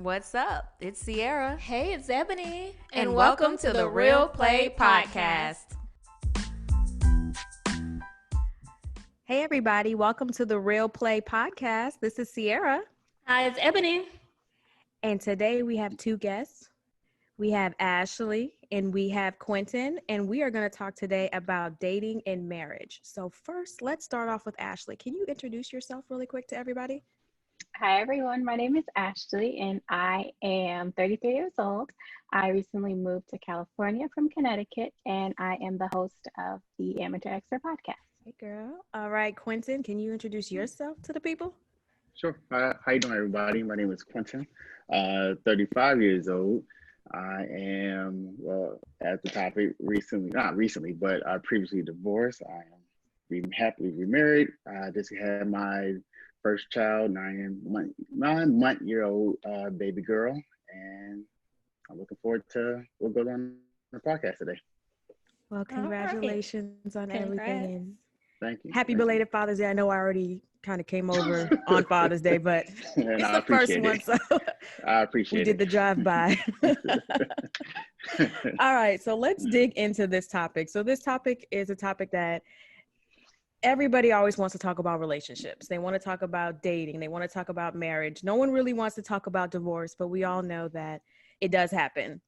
What's up? It's Sierra. Hey, it's Ebony. And welcome to the Real Play Podcast. Hey, everybody. Welcome to the Real Play Podcast. This is Sierra. Hi, it's Ebony. And today we have two guests. We have Ashlee and we have Quentin. And we are going to talk today about dating and marriage. So first, let's start off with Ashlee. Can you introduce yourself really quick to everybody? Hi, everyone. My name is Ashlee, and I am 33 years old. I recently moved to California from Connecticut, and I am the host of the Amateur Expert podcast. Hey, girl. All right, Quentin, can you introduce yourself to the people? Sure. How you doing, everybody? My name is Quentin, 35 years old. I am, at the topic not recently, but I previously divorced. I am happily remarried. I just had my first child, 9-month-year-old baby girl, and I'm looking forward to what goes on the podcast today. Well, congratulations on everything. Thank you. Happy belated Father's Day. I know I already kind of came over on Father's Day, but it's the first one, so I appreciate we did the drive-by. All right, so let's dig into this topic. So this topic is a topic that everybody always wants to talk about relationships. They want to talk about dating. They want to talk about marriage. No one really wants to talk about divorce, but we all know that it does happen.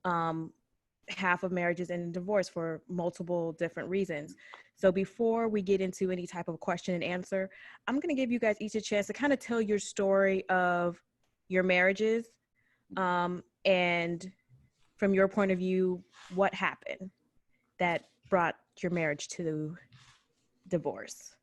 Half of marriages end in divorce for multiple different reasons. So before we get into any type of question and answer, I'm going to give you guys each a chance to kind of tell your story of your marriages, and from your point of view, what happened that brought your marriage to divorce.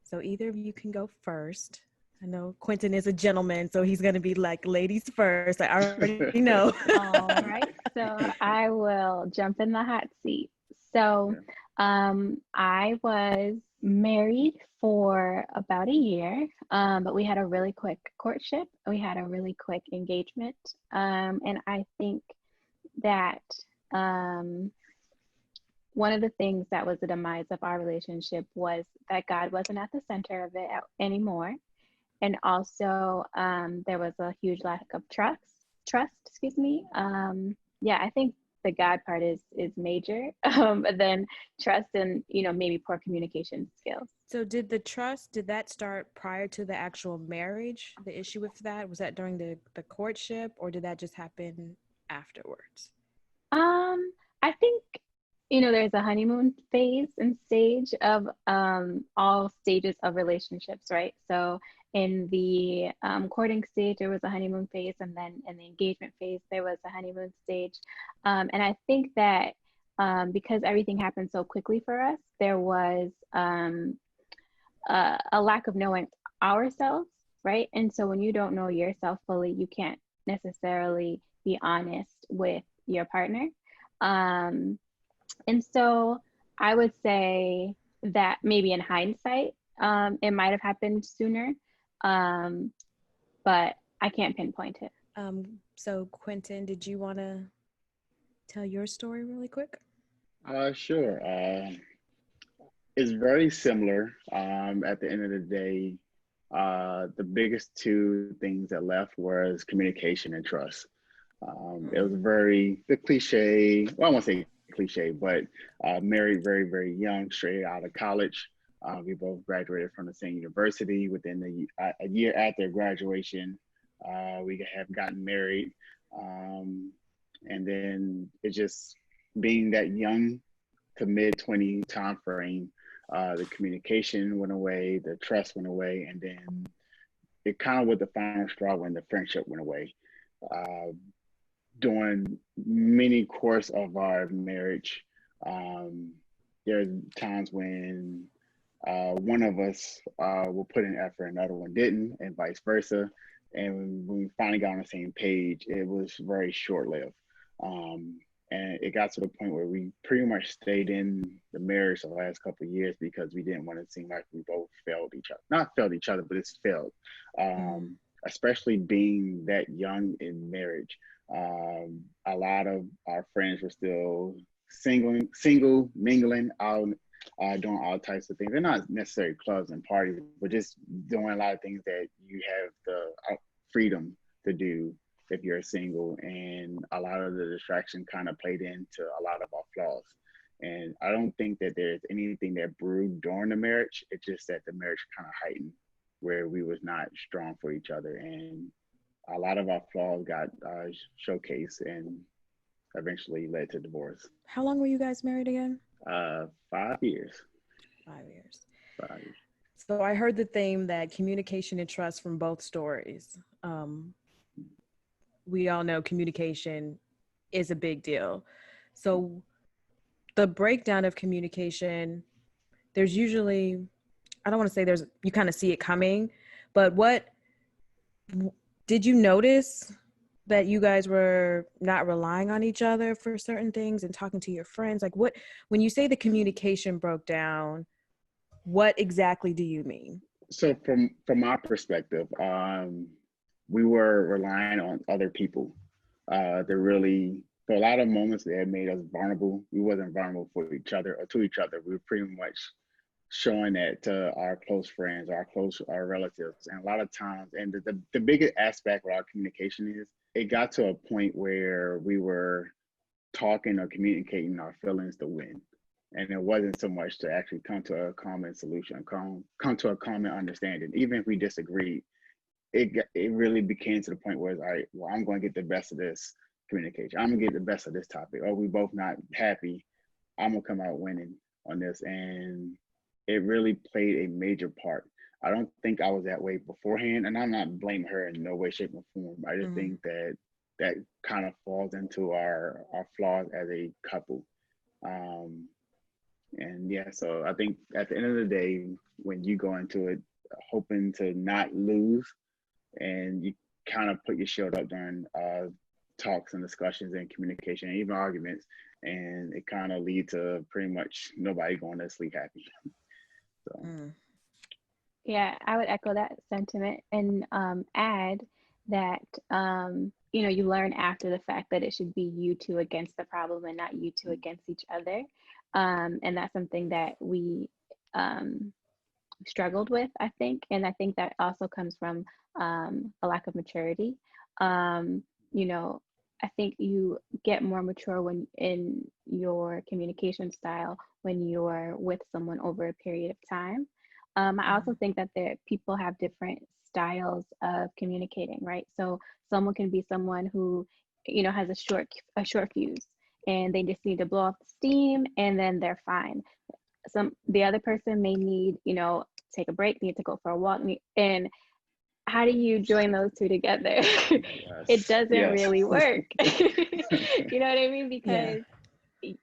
So either of you can go first. I know Quentin is a gentleman, so he's going to be like ladies first. I already know. All right. So I will jump in the hot seat. So I was married for about a year, but we had a really quick courtship. We had a really quick engagement. And I think that one of the things that was the demise of our relationship was that God wasn't at the center of it anymore. And also there was a huge lack of trust. I think the God part is major, but then trust and, maybe poor communication skills. So did that start prior to the actual marriage? The issue with that, was that during the courtship, or did that just happen afterwards? I think, there's a honeymoon phase and stage of all stages of relationships, right? So in the courting stage, there was a honeymoon phase, and then in the engagement phase, there was a honeymoon stage. And I think that because everything happened so quickly for us, there was a lack of knowing ourselves, right? And so when you don't know yourself fully, you can't necessarily be honest with your partner. And so I would say that maybe in hindsight, it might have happened sooner, but I can't pinpoint it. So Quentin, did you want to tell your story really quick? Sure. It's very similar. At the end of the day, the biggest two things that left was communication and trust. It was the cliche, well, I won't say cliche, but married very, very young, straight out of college. We both graduated from the same university. Within a year after graduation, we have gotten married. And then it just being that young to mid-20 time frame, the communication went away, the trust went away, and then it kind of was the final straw when the friendship went away. During many course of our marriage, there are times when one of us will put in effort, another one didn't, and vice versa. And when we finally got on the same page, it was very short-lived. And it got to the point where we pretty much stayed in the marriage the last couple of years because we didn't want to seem like we both failed each other. Not failed each other, but it's failed. Especially being that young in marriage. A lot of our friends were still single, mingling out, doing all types of things. They're not necessarily clubs and parties, but just doing a lot of things that you have the freedom to do if you're single, and a lot of the distraction kind of played into a lot of our flaws. And I don't think that there's anything that brewed during the marriage. It's just that the marriage kind of heightened where we was not strong for each other, and a lot of our flaws got showcased and eventually led to divorce. How long were you guys married again? 5 years. 5 years. 5 years. So I heard the theme that communication and trust from both stories. We all know communication is a big deal. So the breakdown of communication, there's usually, I don't want to say you kind of see it coming, but what did you notice that you guys were not relying on each other for certain things and talking to your friends? Like when you say the communication broke down, what exactly do you mean? So from my perspective, we were relying on other people to really, for a lot of moments that made us vulnerable. We wasn't vulnerable for each other or to each other. We were pretty much showing that to our close friends, our relatives, and a lot of times, and the biggest aspect of our communication is it got to a point where we were talking or communicating our feelings to win. And it wasn't so much to actually come to a common solution, come to a common understanding. Even if we disagreed, it really became to the point where it's all right, well, I'm going to get the best of this communication. I'm going to get the best of this topic. Or we both not happy, I'm going to come out winning on this. And it really played a major part. I don't think I was that way beforehand, and I'm not blaming her in no way, shape, or form. I just think that kind of falls into our flaws as a couple. And yeah, so I think at the end of the day, when you go into it hoping to not lose, and you kind of put your shield up during talks and discussions and communication and even arguments, and it kind of lead to pretty much nobody going to sleep happy. So. Yeah, I would echo that sentiment and add that you learn after the fact that it should be you two against the problem and not you two against each other. And that's something that we struggled with, I think. And I think that also comes from a lack of maturity. I think you get more mature when in your communication style when you're with someone over a period of time. I also think that people have different styles of communicating, right? So someone can be someone who, has a short fuse, and they just need to blow off the steam and then they're fine. The other person may need, take a break, need to go for a walk, and how do you join those two together? Yes. It doesn't really work. You know what I mean? Because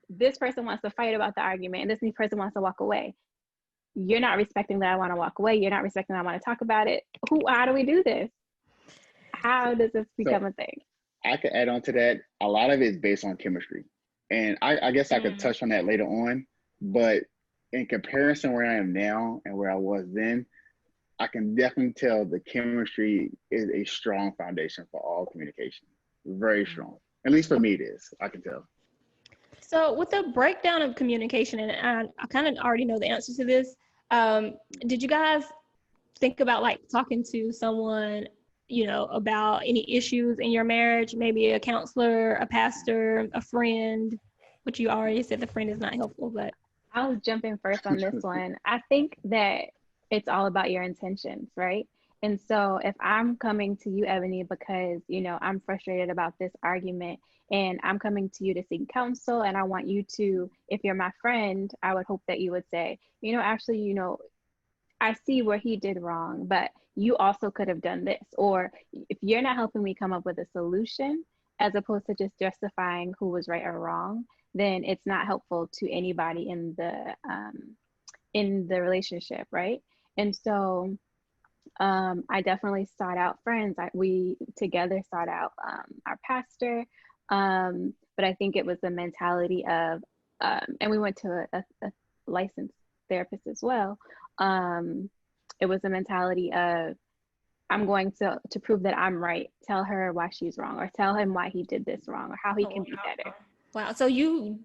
this person wants to fight about the argument and this new person wants to walk away. You're not respecting that I want to walk away. You're not respecting that I want to talk about it. How do we do this? How does this become a thing? I could add on to that. A lot of it is based on chemistry. And I guess I could touch on that later on. But in comparison where I am now and where I was then, I can definitely tell the chemistry is a strong foundation for all communication. Very strong. At least for me it is. I can tell. So with the breakdown of communication, and I kind of already know the answer to this, did you guys think about like talking to someone, about any issues in your marriage, maybe a counselor, a pastor, a friend, which you already said the friend is not helpful, but. I'll jump in first on this one. I think that it's all about your intentions, right? And so if I'm coming to you, Ebony, because, I'm frustrated about this argument and I'm coming to you to seek counsel, and I want you to, if you're my friend, I would hope that you would say, actually, I see where he did wrong, but you also could have done this. Or if you're not helping me come up with a solution, as opposed to just justifying who was right or wrong, then it's not helpful to anybody in the relationship, right? And so I definitely sought out friends. We together sought out our pastor, but I think it was the mentality of, and we went to a licensed therapist as well. It was the mentality of, I'm going to prove that I'm right, tell her why she's wrong, or tell him why he did this wrong, or how he can be better. Wow. So you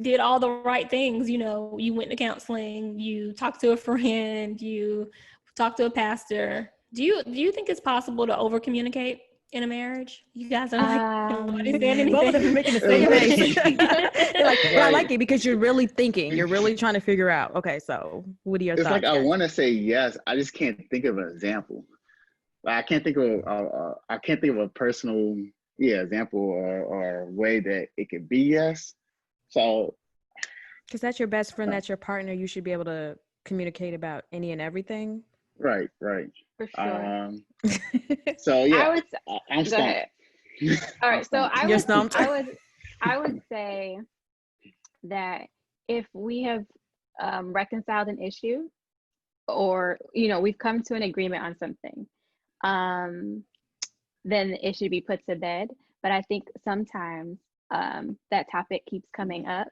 did all the right things. You went to counseling, you talked to a friend, you talked to a pastor. Do you think it's possible to over communicate? in a marriage? You guys are like, nobody's saying Both of them are anything. making the same face. They're like, but I Right. like it because you're really thinking. You're really trying to figure out. Okay, so what are your It's like thoughts? I Guys? want to say yes, I just can't think of an example. Like, I can't think of a personal example or way that it could be yes. So Because that's your best friend, that's your partner. You should be able to communicate about any and everything. right. For sure. So yeah, I would I'm go stumped. ahead. All I'm right, so stumped. You're stumped. I would say that if we have reconciled an issue, or we've come to an agreement on something, then it should be put to bed. But I think sometimes that topic keeps coming up,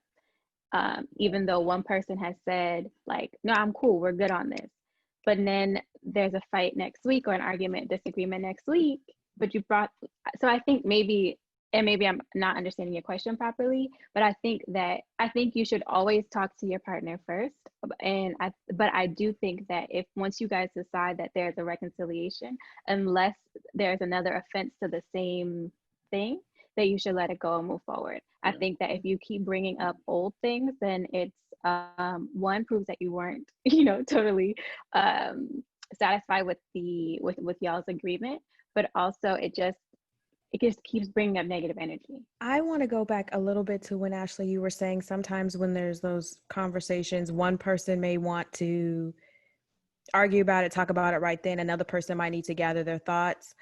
even though one person has said like, no, I'm cool, we're good on this, but then there's a fight next week or an argument, disagreement next week. But so I think maybe, and maybe I'm not understanding your question properly, but I think you should always talk to your partner first. But I do think that if once you guys decide that there's a reconciliation, unless there's another offense to the same thing, that you should let it go and move forward. I think that if you keep bringing up old things, then it's one, proves that you weren't totally satisfied with with y'all's agreement, but also it just keeps bringing up negative energy. I want to go back a little bit to when, Ashley, you were saying sometimes when there's those conversations, one person may want to argue about it, talk about it right then. Another person might need to gather their thoughts.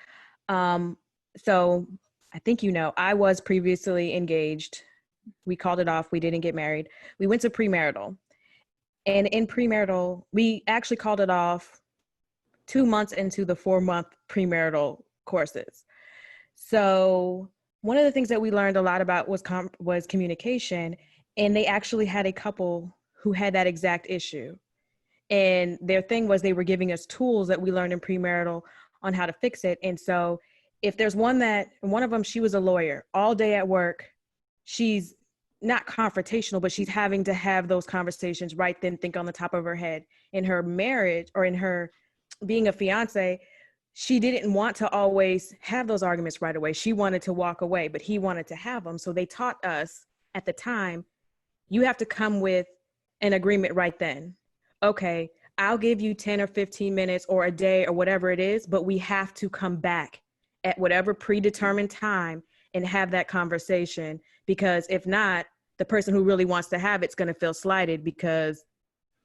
So I think I was previously engaged. We called it off. We didn't get married. We went to premarital. And in premarital, we actually called it off 2 months into the 4-month premarital courses. So one of the things that we learned a lot about was communication. And they actually had a couple who had that exact issue. And their thing was they were giving us tools that we learned in premarital on how to fix it. And so if there's one of them, she was a lawyer all day at work. She's not confrontational, but she's having to have those conversations right then, think on the top of her head. In her marriage or in her being a fiance, she didn't want to always have those arguments right away. She wanted to walk away, but he wanted to have them. So they taught us at the time, you have to come with an agreement right then. Okay, I'll give you 10 or 15 minutes or a day or whatever it is, but we have to come back at whatever predetermined time and have that conversation, because if not, the person who really wants to have it's going to feel slighted, because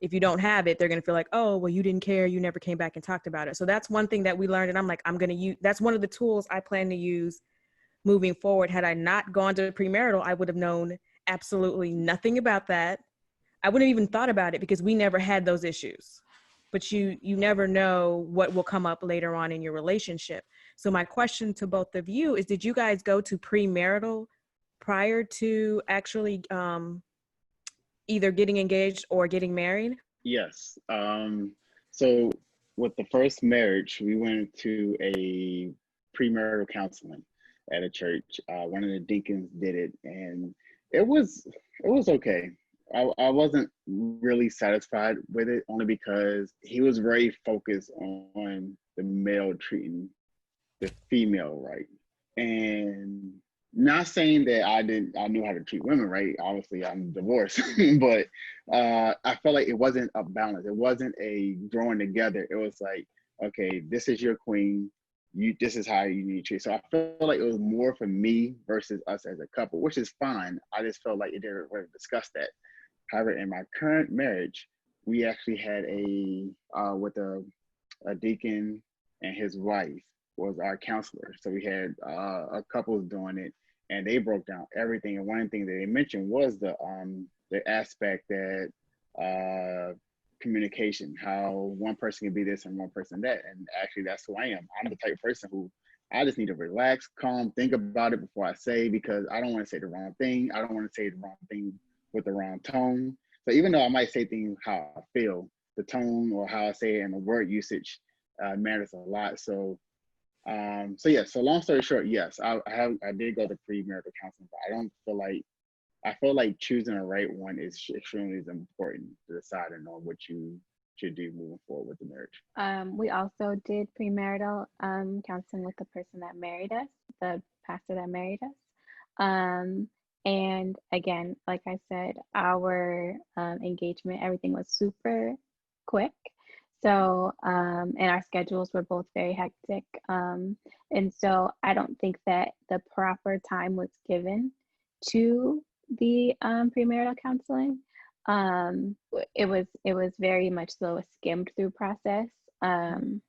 if you don't have it, they're going to feel like, oh, well, you didn't care. You never came back and talked about it. So that's one thing that we learned. And I'm like, I'm going to use, that's one of the tools I plan to use moving forward. Had I not gone to premarital, I would have known absolutely nothing about that. I wouldn't have even thought about it because we never had those issues. But you never know what will come up later on in your relationship. So my question to both of you is, did you guys go to premarital prior to actually either getting engaged or getting married? Yes. So with the first marriage, we went to a premarital counseling at a church. One of the deacons did it, and it was okay. I wasn't really satisfied with it, only because he was very focused on the male treating the female right. And not saying that I knew how to treat women right. Obviously, I'm divorced, but I felt like it wasn't a balance. It wasn't a growing together. It was like, okay, this is your queen. This is how you need to treat. So I felt like it was more for me versus us as a couple, which is fine. I just felt like it didn't really discuss that. However, in my current marriage, we actually had with a deacon and his wife was our counselor. So we had a couple doing it, and they broke down everything. And one thing that they mentioned was the aspect that communication, how one person can be this and one person that. And actually, that's who I am. I'm the type of person who I just need to relax, calm, think about it before I say, because I don't want to say the wrong thing. I don't want to say the wrong thing with the wrong tone. So even though I might say things how I feel, the tone or how I say it and the word usage matters a lot. So so long story short, yes, I did go to premarital counseling, but I feel like choosing the right one is extremely important to decide and know what you should do moving forward with the marriage. We also did premarital counseling with the person that married us, the pastor that married us. And again, like I said, our engagement, everything was super quick. So, and our schedules were both very hectic. And so I don't think that the proper time was given to the premarital counseling. It was very much so a skimmed through process. And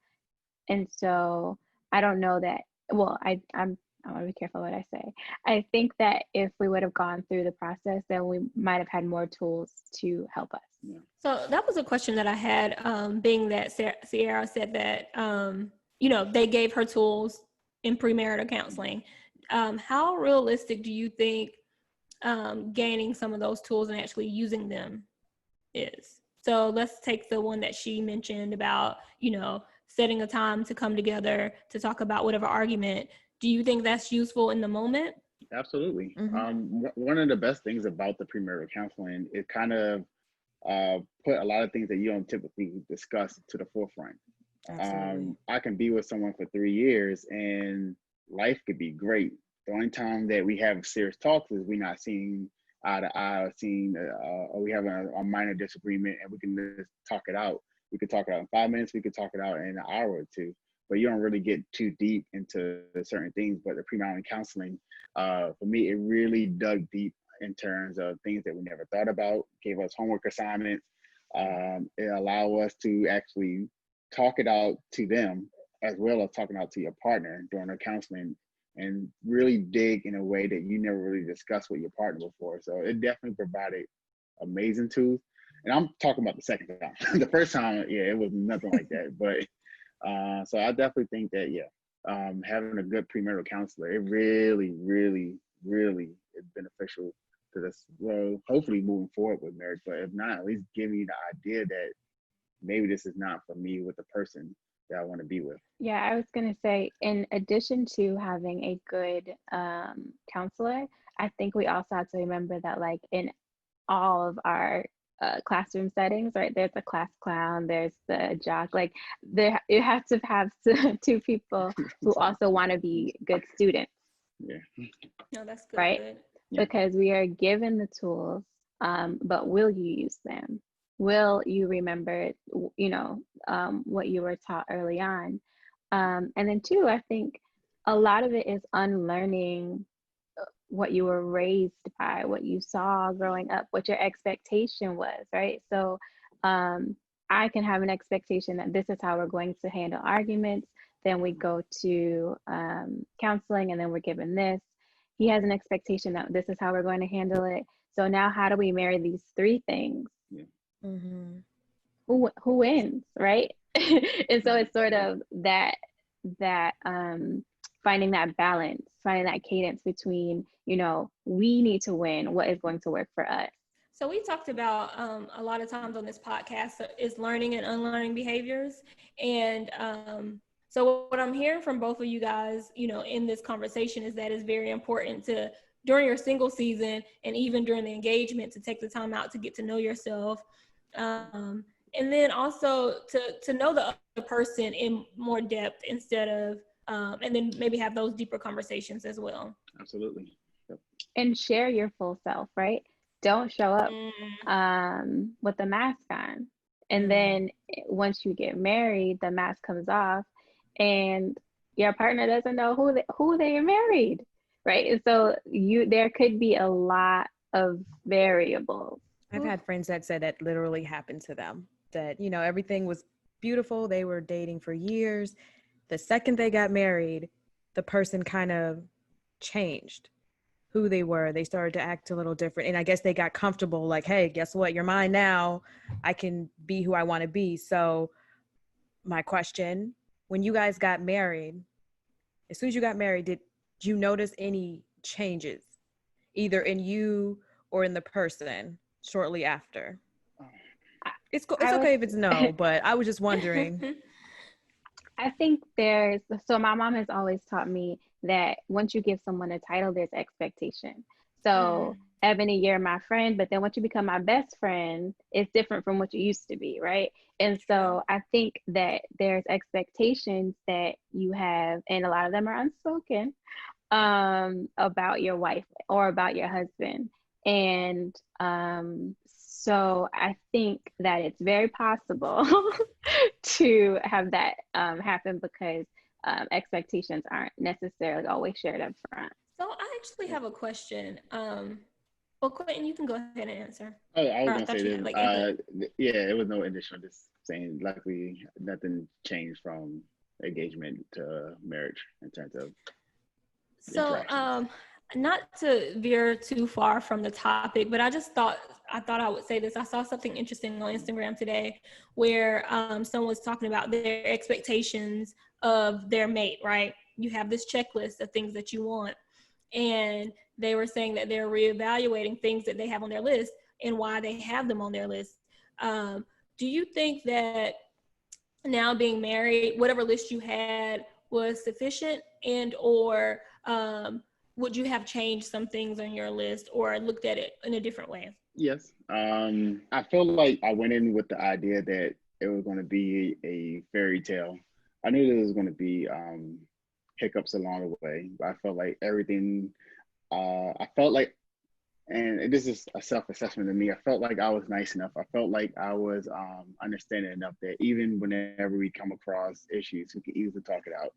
so I don't know that, well, I want to be careful what I say. I think that if we would have gone through the process, then we might have had more tools to help us. Yeah. So that was a question that I had, being that Sierra said that, you know, they gave her tools in premarital counseling. How realistic do you think gaining some of those tools and actually using them is? So let's take the one that she mentioned about, you know, setting a time to come together to talk about whatever argument. Do you think that's useful in the moment? Absolutely. Mm-hmm. One of the best things about the premarital counseling, it kind of put a lot of things that you don't typically discuss to the forefront. Absolutely. I can be with someone for 3 years and life could be great. The only time that we have serious talks is we're not seeing eye to eye, or we have a minor disagreement, and we can just talk it out. We could talk it out in 5 minutes. We could talk it out in an hour or two. But you don't really get too deep into certain things. But the premarital counseling, for me, it really dug deep in terms of things that we never thought about, gave us homework assignments. It allowed us to actually talk it out to them as well as talking out to your partner during the counseling, and really dig in a way that you never really discussed with your partner before. So it definitely provided amazing tools. And I'm talking about the second time. The first time, yeah, it was nothing like that. But so I definitely think that, having a good premarital counselor, it really, really, really is beneficial to this. Well, hopefully moving forward with marriage, but if not, at least give me the idea that maybe this is not for me with the person that I want to be with. Yeah, I was going to say, in addition to having a good counselor, I think we also have to remember that, like, in all of our classroom settings, right? There's a class clown, there's the jock. Like, there, you have to have two people who also want to be good students. Yeah. No, that's good. Right? Yeah. Because we are given the tools, but will you use them? Will you remember, you know, what you were taught early on? And then two, I think a lot of it is unlearning what you were raised by, what you saw growing up, what your expectation was, right? So I can have an expectation that this is how we're going to handle arguments. Then we go to counseling, and then we're given this. He has an expectation that this is how we're going to handle it. So now, how do we marry these three things? Yeah. Mm-hmm. Who wins, right? And so it's sort of that finding that balance, finding that cadence between, you know, we need to win, what is going to work for us. So we talked about a lot of times on this podcast is learning and unlearning behaviors. And so what I'm hearing from both of you guys, you know, in this conversation is that it's very important to, during your single season and even during the engagement, to take the time out to get to know yourself. And then also to know the other person in more depth instead of, and then maybe have those deeper conversations as well. Absolutely. Yep. And share your full self, right? Don't show up with a mask on. And then once you get married, the mask comes off and your partner doesn't know who they married, right? And so there could be a lot of variables. I've had friends that said that literally happened to them, that, you know, everything was beautiful. They were dating for years. The second they got married, the person kind of changed who they were. They started to act a little different. And I guess they got comfortable, like, hey, guess what? You're mine now. I can be who I want to be. So my question, when you guys got married, as soon as you got married, did you notice any changes either in you or in the person shortly after? It's okay if it's no, but I was just wondering. I think so my mom has always taught me that once you give someone a title, there's expectation. So Ebony, you're my friend, but then once you become my best friend, it's different from what you used to be, right? And so I think that there's expectations that you have, and a lot of them are unspoken, about your wife or about your husband. And so I think that it's very possible to have that happen because expectations aren't necessarily always shared up front. So I actually have a question. Well, Quentin, you can go ahead and answer. Oh, I was Or I gonna thought say you had like input. yeah, it was no additional. Just saying, luckily, nothing changed from engagement to marriage in terms of So, interactions. not to veer too far from the topic, but I thought I would say this. I saw something interesting on Instagram today where someone was talking about their expectations of their mate, right? You have this checklist of things that you want. And they were saying that they're reevaluating things that they have on their list and why they have them on their list. Do you think that now being married, whatever list you had was sufficient, and or would you have changed some things on your list or looked at it in a different way? Yes. I feel like I went in with the idea that it was going to be a fairy tale. I knew there was going to be hiccups along the way, but I felt like everything. I felt like, and this is a self-assessment of me. I felt like I was nice enough. I felt like I was understanding enough that even whenever we come across issues, we can easily talk it out.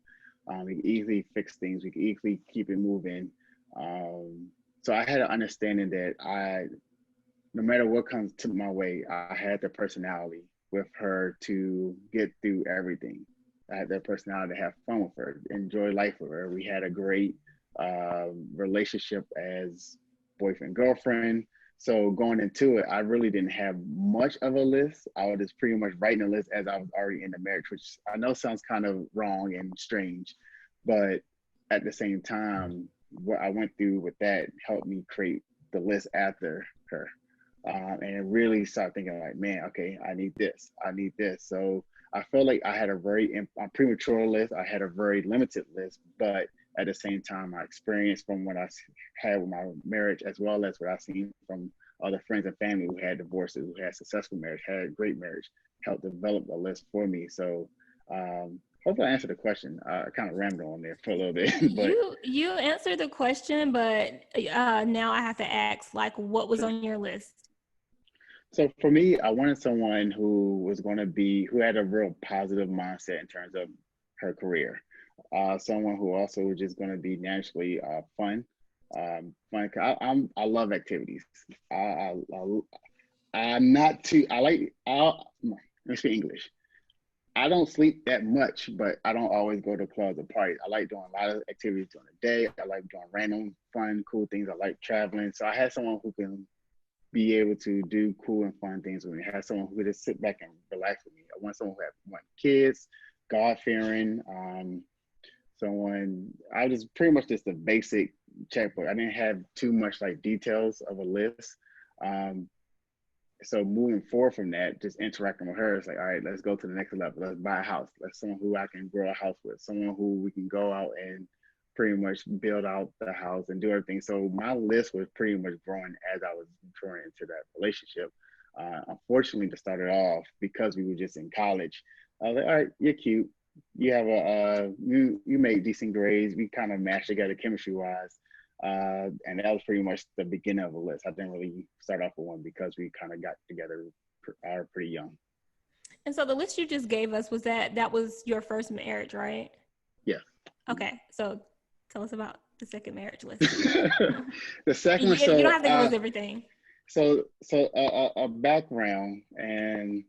We can easily fix things. We can easily keep it moving. Um, so I had an understanding that no matter what comes to my way, I had the personality with her to get through everything. I had that personality to have fun with her, enjoy life with her. We had a great relationship as boyfriend girlfriend. So going into it, I really didn't have much of a list. I was just pretty much writing a list as I was already in the marriage, which I know sounds kind of wrong and strange, but at the same time, what I went through with that helped me create the list after her. And really start thinking like, man, okay, I need this, I need this. So I felt like I had a very premature list. I had a very limited list, but at the same time, my experience from what I had with my marriage, as well as what I've seen from other friends and family who had divorces, who had successful marriage, had great marriage, helped develop a list for me. So hopefully I answered the question. I kind of rambled on there for a little bit, but You answered the question, but now I have to ask, like, what was sure. on your list? So for me, I wanted someone who was going to be, who had a real positive mindset in terms of her career. Someone who also was just going to be naturally fun. Fun. I love activities. I'm not too. Let me speak English. I don't sleep that much, but I don't always go to clubs or parties. I like doing a lot of activities during the day. I like doing random, fun, cool things. I like traveling. So I had someone who can be able to do cool and fun things with me. Have someone who could just sit back and relax with me. I want someone who want kids, God fearing, someone. I was pretty much just a basic checkbook. I didn't have too much like details of a list. Um, so moving forward from that, just interacting with her, it's like, all right, let's go to the next level. Let's buy a house. Let's someone who I can grow a house with. Someone who we can go out and pretty much build out the house and do everything. So my list was pretty much growing as I was growing into that relationship. Unfortunately, to start it off, because we were just in college, I was like, all right, you're cute. You have you made decent grades. We kind of matched together chemistry wise. And that was pretty much the beginning of a list. I didn't really start off with one because we kind of got together pretty young. And so the list you just gave us was that was your first marriage, right? Yeah. Okay, so tell us about the second marriage list. The second one, You don't have to give us everything. So a background, and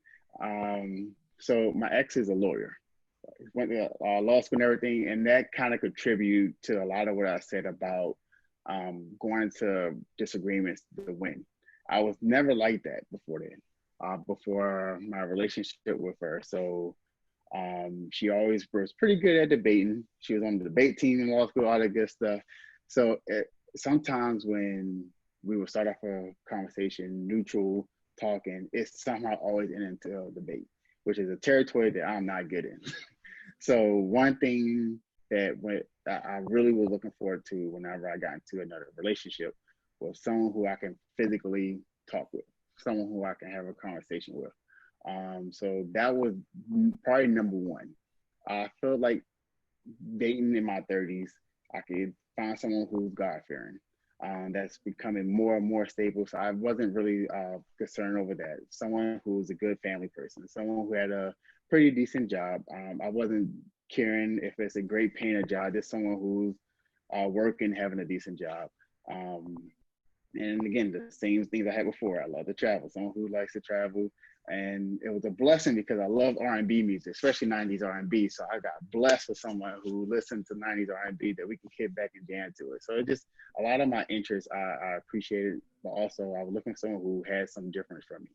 so my ex is a lawyer. Went to law school and everything, and that kind of contribute to a lot of what I said about going into disagreements to win. I was never like that before then, before my relationship with her. So she always was pretty good at debating. She was on the debate team in law school, all that good stuff. So sometimes when we would start off a conversation, neutral, talking, it's somehow always into a debate, which is a territory that I'm not good in. So one thing that I really was looking forward to whenever I got into another relationship with someone who I can physically talk with, someone who I can have a conversation with. So that was probably number one. I felt like dating in my 30s, I could find someone who's God fearing. That's becoming more and more stable. So I wasn't really concerned over that. Someone who's a good family person, someone who had a pretty decent job. I wasn't caring if it's a great paying job, just someone who's working, having a decent job. Um, and again, the same things I had before. I love to travel. Someone who likes to travel, and it was a blessing because I love R&B music, especially '90s R&B. So I got blessed with someone who listened to '90s R&B that we can kick back and jam to it. So it just a lot of my interests I appreciated, but also I was looking for someone who had some difference from me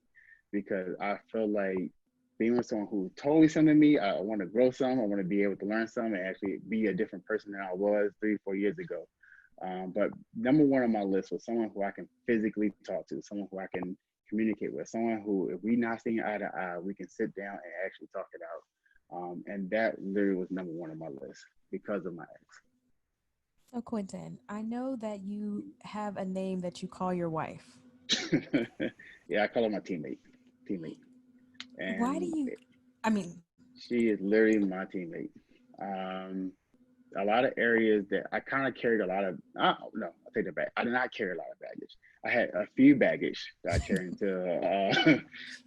because I feel like being with someone who totally something to me, I want to grow some. I want to be able to learn some and actually be a different person than I was 3 or 4 years ago. But number one on my list was someone who I can physically talk to, someone who I can communicate with, someone who, if we not seeing eye to eye, we can sit down and actually talk it out. And that literally was number one on my list because of my ex. So Quentin, I know that you have a name that you call your wife. Yeah, I call her my teammate. Teammate. Why do And you, I mean, she is literally my teammate. Um, a lot of areas that I kind of carried a lot of, no, I take that back. I did not carry a lot of baggage. I had a few baggage that I carried into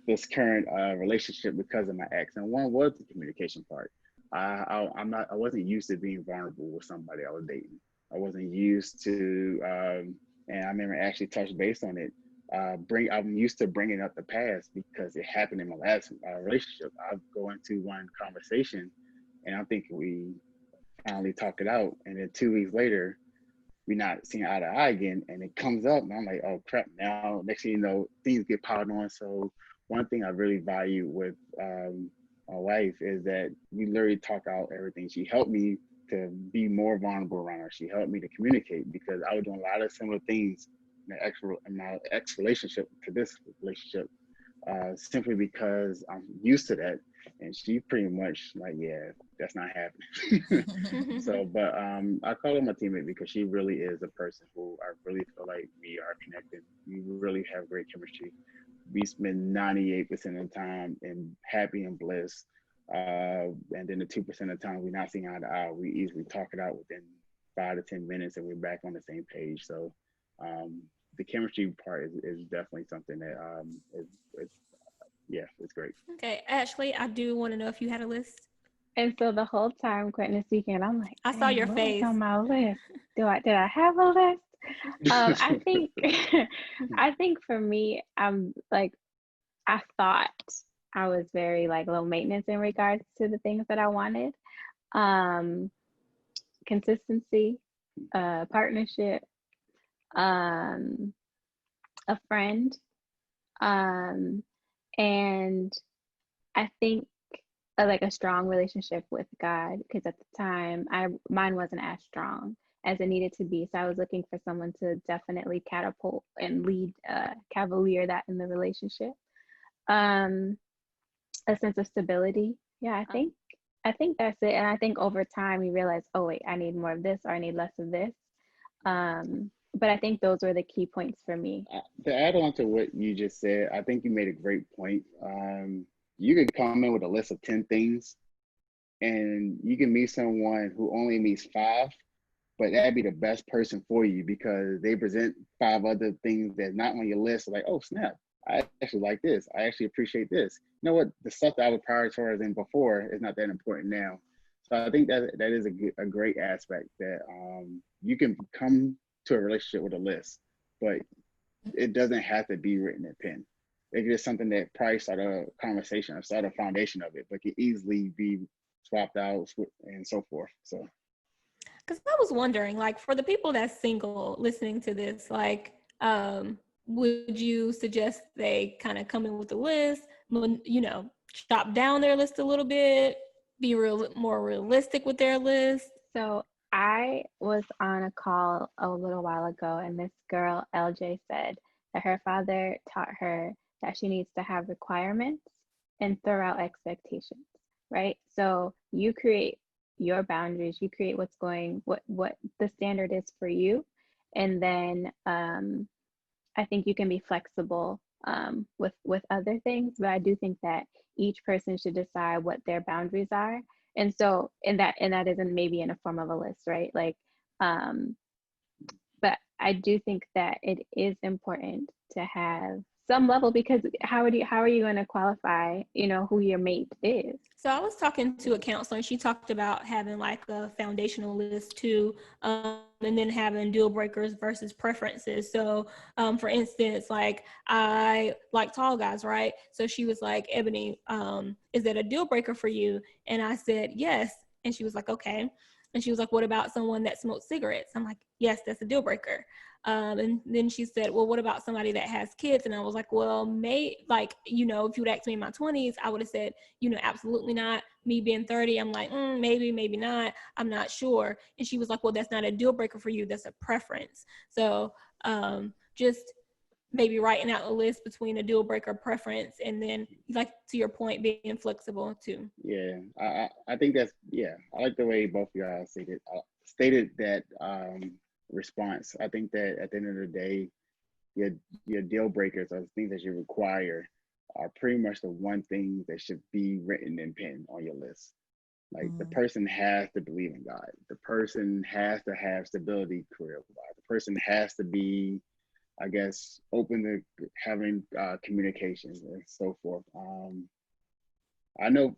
this current relationship because of my ex. And one was the communication part. I wasn't used to being vulnerable with somebody I was dating. I wasn't used to, and I remember actually touched base on it. I'm used to bringing up the past because it happened in my last relationship. I go into one conversation and I'm thinking we finally talk it out. And then 2 weeks later, we're not seeing eye to eye again. And it comes up and I'm like, oh crap, now next thing you know, things get piled on. So one thing I really value with my wife is that we literally talk out everything. She helped me to be more vulnerable around her. She helped me to communicate because I was doing a lot of similar things in my ex relationship to this relationship, simply because I'm used to that. And she pretty much like, yeah, that's not happening. So, but I call her my teammate because she really is a person who I really feel like we are connected. We really have great chemistry. We spend 98% of the time in happy and bliss. And then the 2% of the time we're not seeing eye to eye, we easily talk it out within 5 to 10 minutes and we're back on the same page. So the chemistry part is definitely something that is yeah, it's great. Okay, Ashlee, I do want to know if you had a list. And so the whole time Quentin is speaking, I'm like, I saw your what was face. on my list? Did I have a list? I think I think for me, I'm like, I thought I was very like low maintenance in regards to the things that I wanted. Um, Consistency, partnership, um, a friend, um, and I think like a strong relationship with God, because at the time mine wasn't as strong as it needed to be. So I was looking for someone to definitely catapult and lead, cavalier that in the relationship. Um, a sense of stability. Yeah, I think that's it. And I think over time you realize, oh wait, I need more of this or I need less of this. But I think those were the key points for me. To add on to what you just said, I think you made a great point. You could come in with a list of 10 things and you can meet someone who only meets five, but that'd be the best person for you because they present five other things that's not on your list. Like, oh snap, I actually like this. I actually appreciate this. You know what? The stuff that I was prioritizing before is not that important now. So I think that is a great aspect that you can come to a relationship with a list, but it doesn't have to be written in pen. It's just something that probably start a conversation or start a foundation of it, but can easily be swapped out and so forth. So, Because I was wondering, like, for the people that's single listening to this, like, would you suggest they kind of come in with a list, chop down their list a little bit, be more realistic with their list? So I was on a call a little while ago, and this girl, LJ, said that her father taught her that she needs to have requirements and throw out expectations, right? So you create your boundaries, you create what the standard is for you, And then I think you can be flexible with other things, but I do think that each person should decide what their boundaries are. And so, and that isn't maybe in a form of a list, right? Like, um, but I do think that it is important to have some level, because how are you going to qualify, who your mate is? So I was talking to a counselor, and she talked about having like a foundational list too, and then having deal breakers versus preferences. So, for instance, like I like tall guys, right? So she was like, Ebony, is that a deal breaker for you? And I said, yes. And she was like, okay. And she was like, what about someone that smokes cigarettes? I'm like, yes, that's a deal breaker. And then she said, well, what about somebody that has kids? And I was like, well, if you would ask me in my 20s, I would have said, absolutely not. Me being 30, I'm like, maybe, maybe not. I'm not sure. And she was like, well, that's not a deal breaker for you. That's a preference. So just maybe writing out a list between a deal breaker preference, and then, like, to your point, being flexible too. Yeah, I think that's, yeah, I like the way both of y'all stated that response. I think that at the end of the day, your deal breakers or things that you require are pretty much the one thing that should be written in pen on your list. Like, the person has to believe in God. The person has to have stability career-wise. The person has to be, I guess, open to having communications and so forth. I know,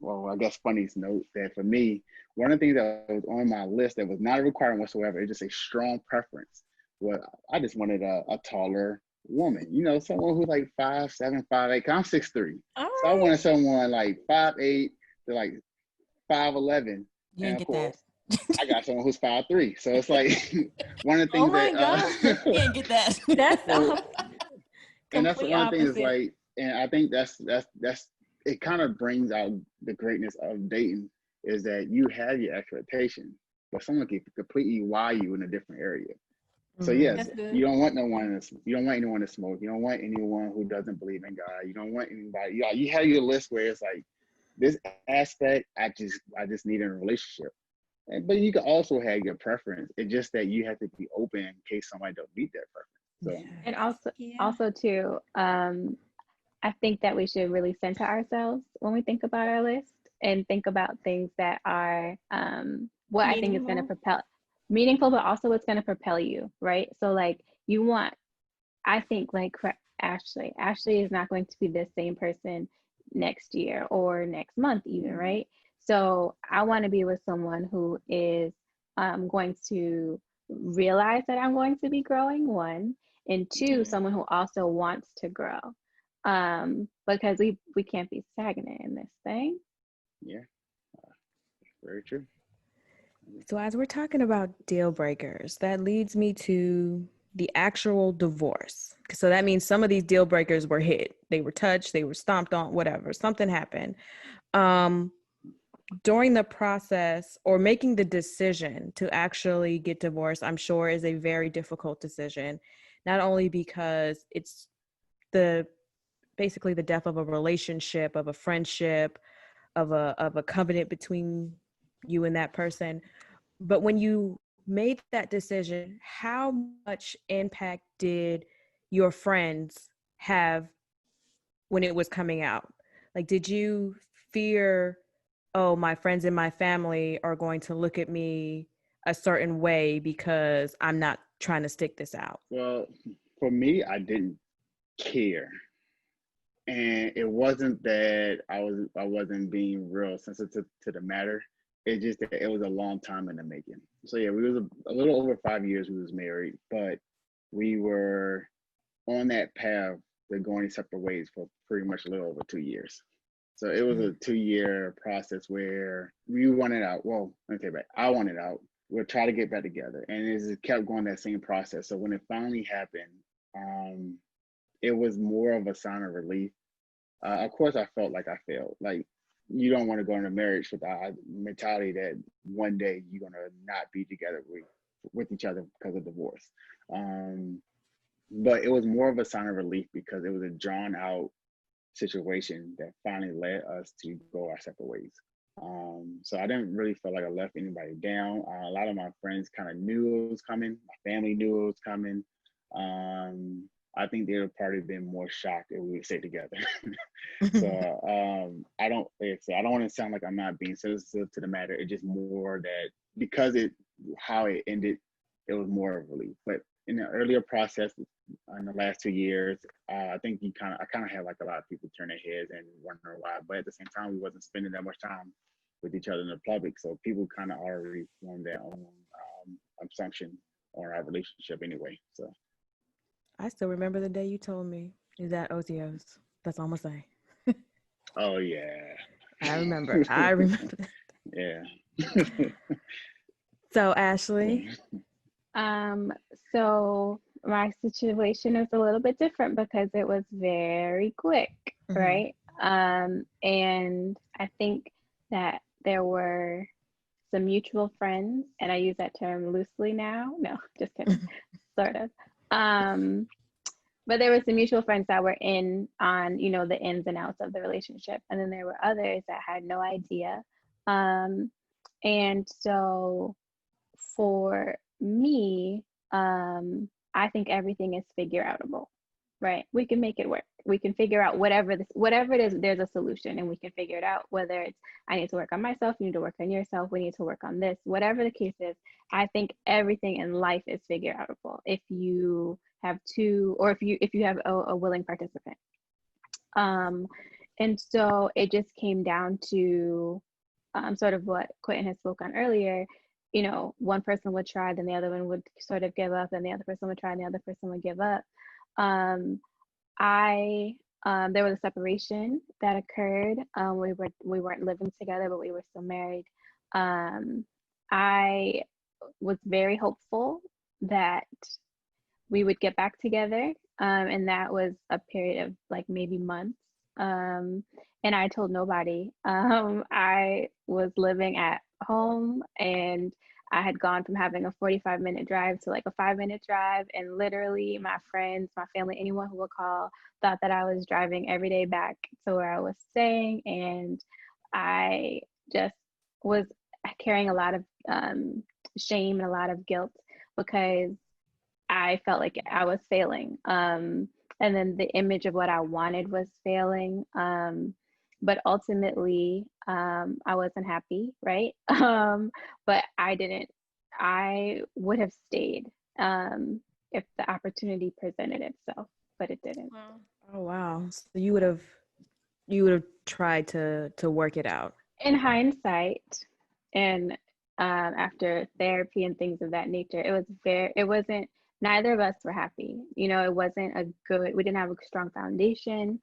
well, I guess funny note that for me, one of the things that was on my list that was not a requirement whatsoever, it's just a strong preference. Well, I just wanted a taller woman, someone who's like 5'7", 5'8". I'm 6'3", All so I right. wanted someone like 5'8" to like 5'11", You and ain't of get course, that. I got someone who's 5'3". So it's like one of the Oh things my God. You ain't get that. That's so, and that's complete one of the things, opposite. like, and I think that's it kind of brings out the greatness of dating, is that you have your expectation, but someone can completely wire you in a different area. So yes, That's good. you don't want you don't want anyone to smoke. You don't want anyone who doesn't believe in God. You don't want anybody. You have your list where it's like, this aspect I just need in a relationship. But you can also have your preference. It's just that you have to be open in case somebody don't meet that preference. So And Yeah. also too, I think that we should really center ourselves when we think about our list, and think about things that are what I think is going to Meaningful. meaningful, but also what's going to propel you, right? So like, I think, like, for Ashlee is not going to be the same person next year or next month even, right? So I want to be with someone who is going to realize that I'm going to be growing, one, and two, Yeah. someone who also wants to grow, because we can't be stagnant in this thing. yeah, very true. So, as we're talking about deal breakers, that leads me to the actual divorce. So, that means some of these deal breakers were hit, they were touched, they were stomped on, whatever, something happened. Um, During the process or making the decision to actually get divorced, I'm sure is a very difficult decision, not only because it's the basically the death of a relationship, of a friendship, of a covenant between you and that person. But when you made that decision, how much impact did your friends have when it was coming out? Like, did you fear, oh, my friends and my family are going to look at me a certain way because I'm not trying to stick this out? Well, for me, I didn't care, and it wasn't that I wasn't being real sensitive to the matter. It's just that it was a long time in the making. So yeah, we was a little over 5 years we was married, but we were on that path to going separate ways for pretty much a little over 2 years. So it was a 2 year process where we wanted out. Well, let me take it back. I wanted out. We'll try to get back together, and it just kept going that same process. So when it finally happened, um, it was more of a sign of relief. Of course, I felt like I failed. Like, you don't want to go into marriage with the mentality that one day you're gonna not be together with each other because of divorce. Um, but it was more of a sign of relief because it was a drawn out situation that finally led us to go our separate ways. So I didn't really feel like I left anybody down. A lot of my friends kind of knew it was coming. My family knew it was coming. I think they would probably been more shocked if we would stay together. So I don't, like I said, I don't want to sound like I'm not being sensitive to the matter. It's just more that because how it ended, it was more of a relief. But in the earlier process, in the last 2 years, I think I kind of had like a lot of people turn their heads and wondering why. But at the same time, we wasn't spending that much time with each other in the public, so people kind of already formed their own assumption on our relationship anyway. So I still remember the day you told me is that OTOs. That's all I'm gonna say. oh yeah. I remember. I remember that. Yeah. So Ashlee. So my situation is a little bit different because it was very quick, right? And I think that there were some mutual friends, and I use that term loosely now. No, just kidding, sort of. But there were some mutual friends that were in on, the ins and outs of the relationship. And then there were others that had no idea. And so for me, I think everything is figure outable, right? We can make it work. We can figure out whatever it is, there's a solution and we can figure it out, whether it's I need to work on myself, you need to work on yourself, we need to work on this, whatever the case is. I think everything in life is figure outable if you have two, or if you have a willing participant. And so it just came down to sort of what Quentin had spoke on earlier. One person would try, then the other one would sort of give up, and the other person would try, and the other person would give up. There was a separation that occurred. We weren't living together, but we were still married. I was very hopeful that we would get back together, and that was a period of like maybe months. And I told nobody. I was living at home, and I had gone from having a 45-minute drive to like a 5-minute drive. And literally my friends, my family, anyone who would call thought that I was driving every day back to where I was staying. And I just was carrying a lot of shame and a lot of guilt because I felt like I was failing. And then the image of what I wanted was failing. But ultimately, I wasn't happy, right? But I would have stayed if the opportunity presented itself, but it didn't. Wow. Oh wow. So you would have tried to work it out. In hindsight, and after therapy and things of that nature, it wasn't, neither of us were happy. It wasn't we didn't have a strong foundation.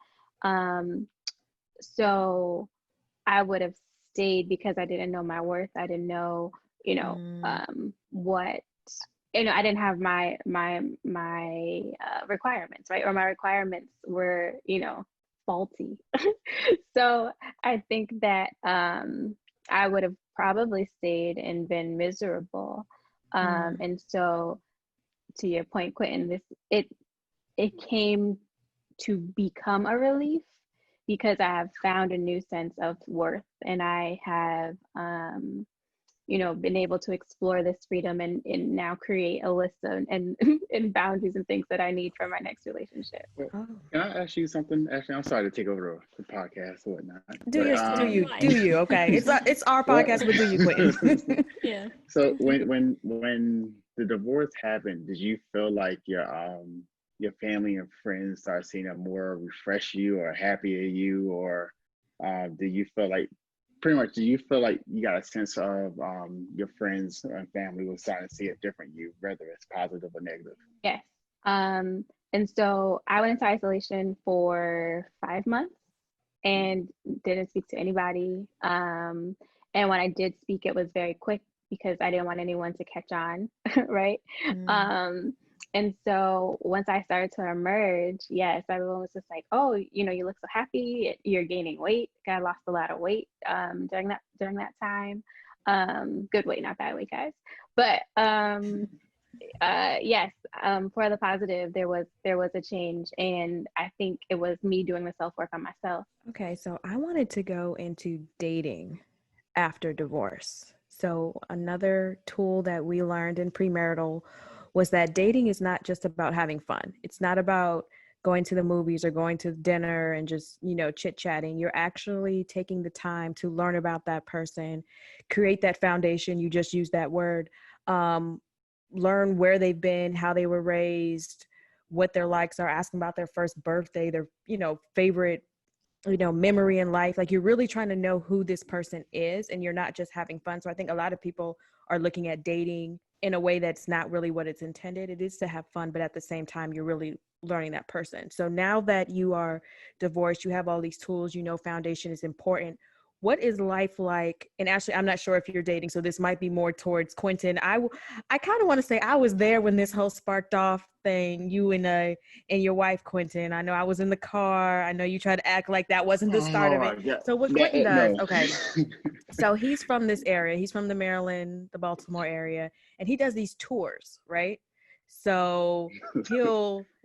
So I would have stayed because I didn't know my worth. I didn't know, what, I didn't have my requirements, right? Or my requirements were, faulty. So I think that I would have probably stayed and been miserable. And so to your point, Quentin, it came to become a relief because I have found a new sense of worth, and I have, been able to explore this freedom and now create a list of and boundaries and things that I need for my next relationship. Can I ask you something? Actually, I'm sorry to take over the podcast or whatnot. Do you? Okay, it's our podcast, but do you, Quentin? Yeah. So when the divorce happened, did you feel like your family and friends start seeing a more refresh you or happier you, or do you feel like you got a sense of your friends and family was starting to see a different you, whether it's positive or negative? Yes. And so I went into isolation for 5 months and didn't speak to anybody. And when I did speak, it was very quick because I didn't want anyone to catch on, right? And so once I started to emerge, yes, everyone was just like, oh, you look so happy, you're gaining weight. I lost a lot of weight during that time. Good weight, not bad weight, guys. But yes, for the positive, there was a change, and I think it was me doing the self-work on myself. Okay, so I wanted to go into dating after divorce. So, another tool that we learned in premarital was that dating is not just about having fun. It's not about going to the movies or going to dinner and just, chit chatting. You're actually taking the time to learn about that person, create that foundation. You just used that word. Learn where they've been, how they were raised, what their likes are, asking about their first birthday, their, favorite memory in life. Like, you're really trying to know who this person is, and you're not just having fun. So I think a lot of people are looking at dating in a way that's not really what it's intended. It is to have fun, but at the same time, you're really learning that person. So now that you are divorced, you have all these tools, foundation is important. What is life like? And actually, I'm not sure if you're dating, so this might be more towards Quentin. I kind of want to say I was there when this whole sparked off thing, you and your wife, Quentin. I know I was in the car. I know you tried to act like that wasn't the start of it. So what Quentin does, no. okay. So he's from this area. He's from the Maryland, the Baltimore area, and he does these tours, right? So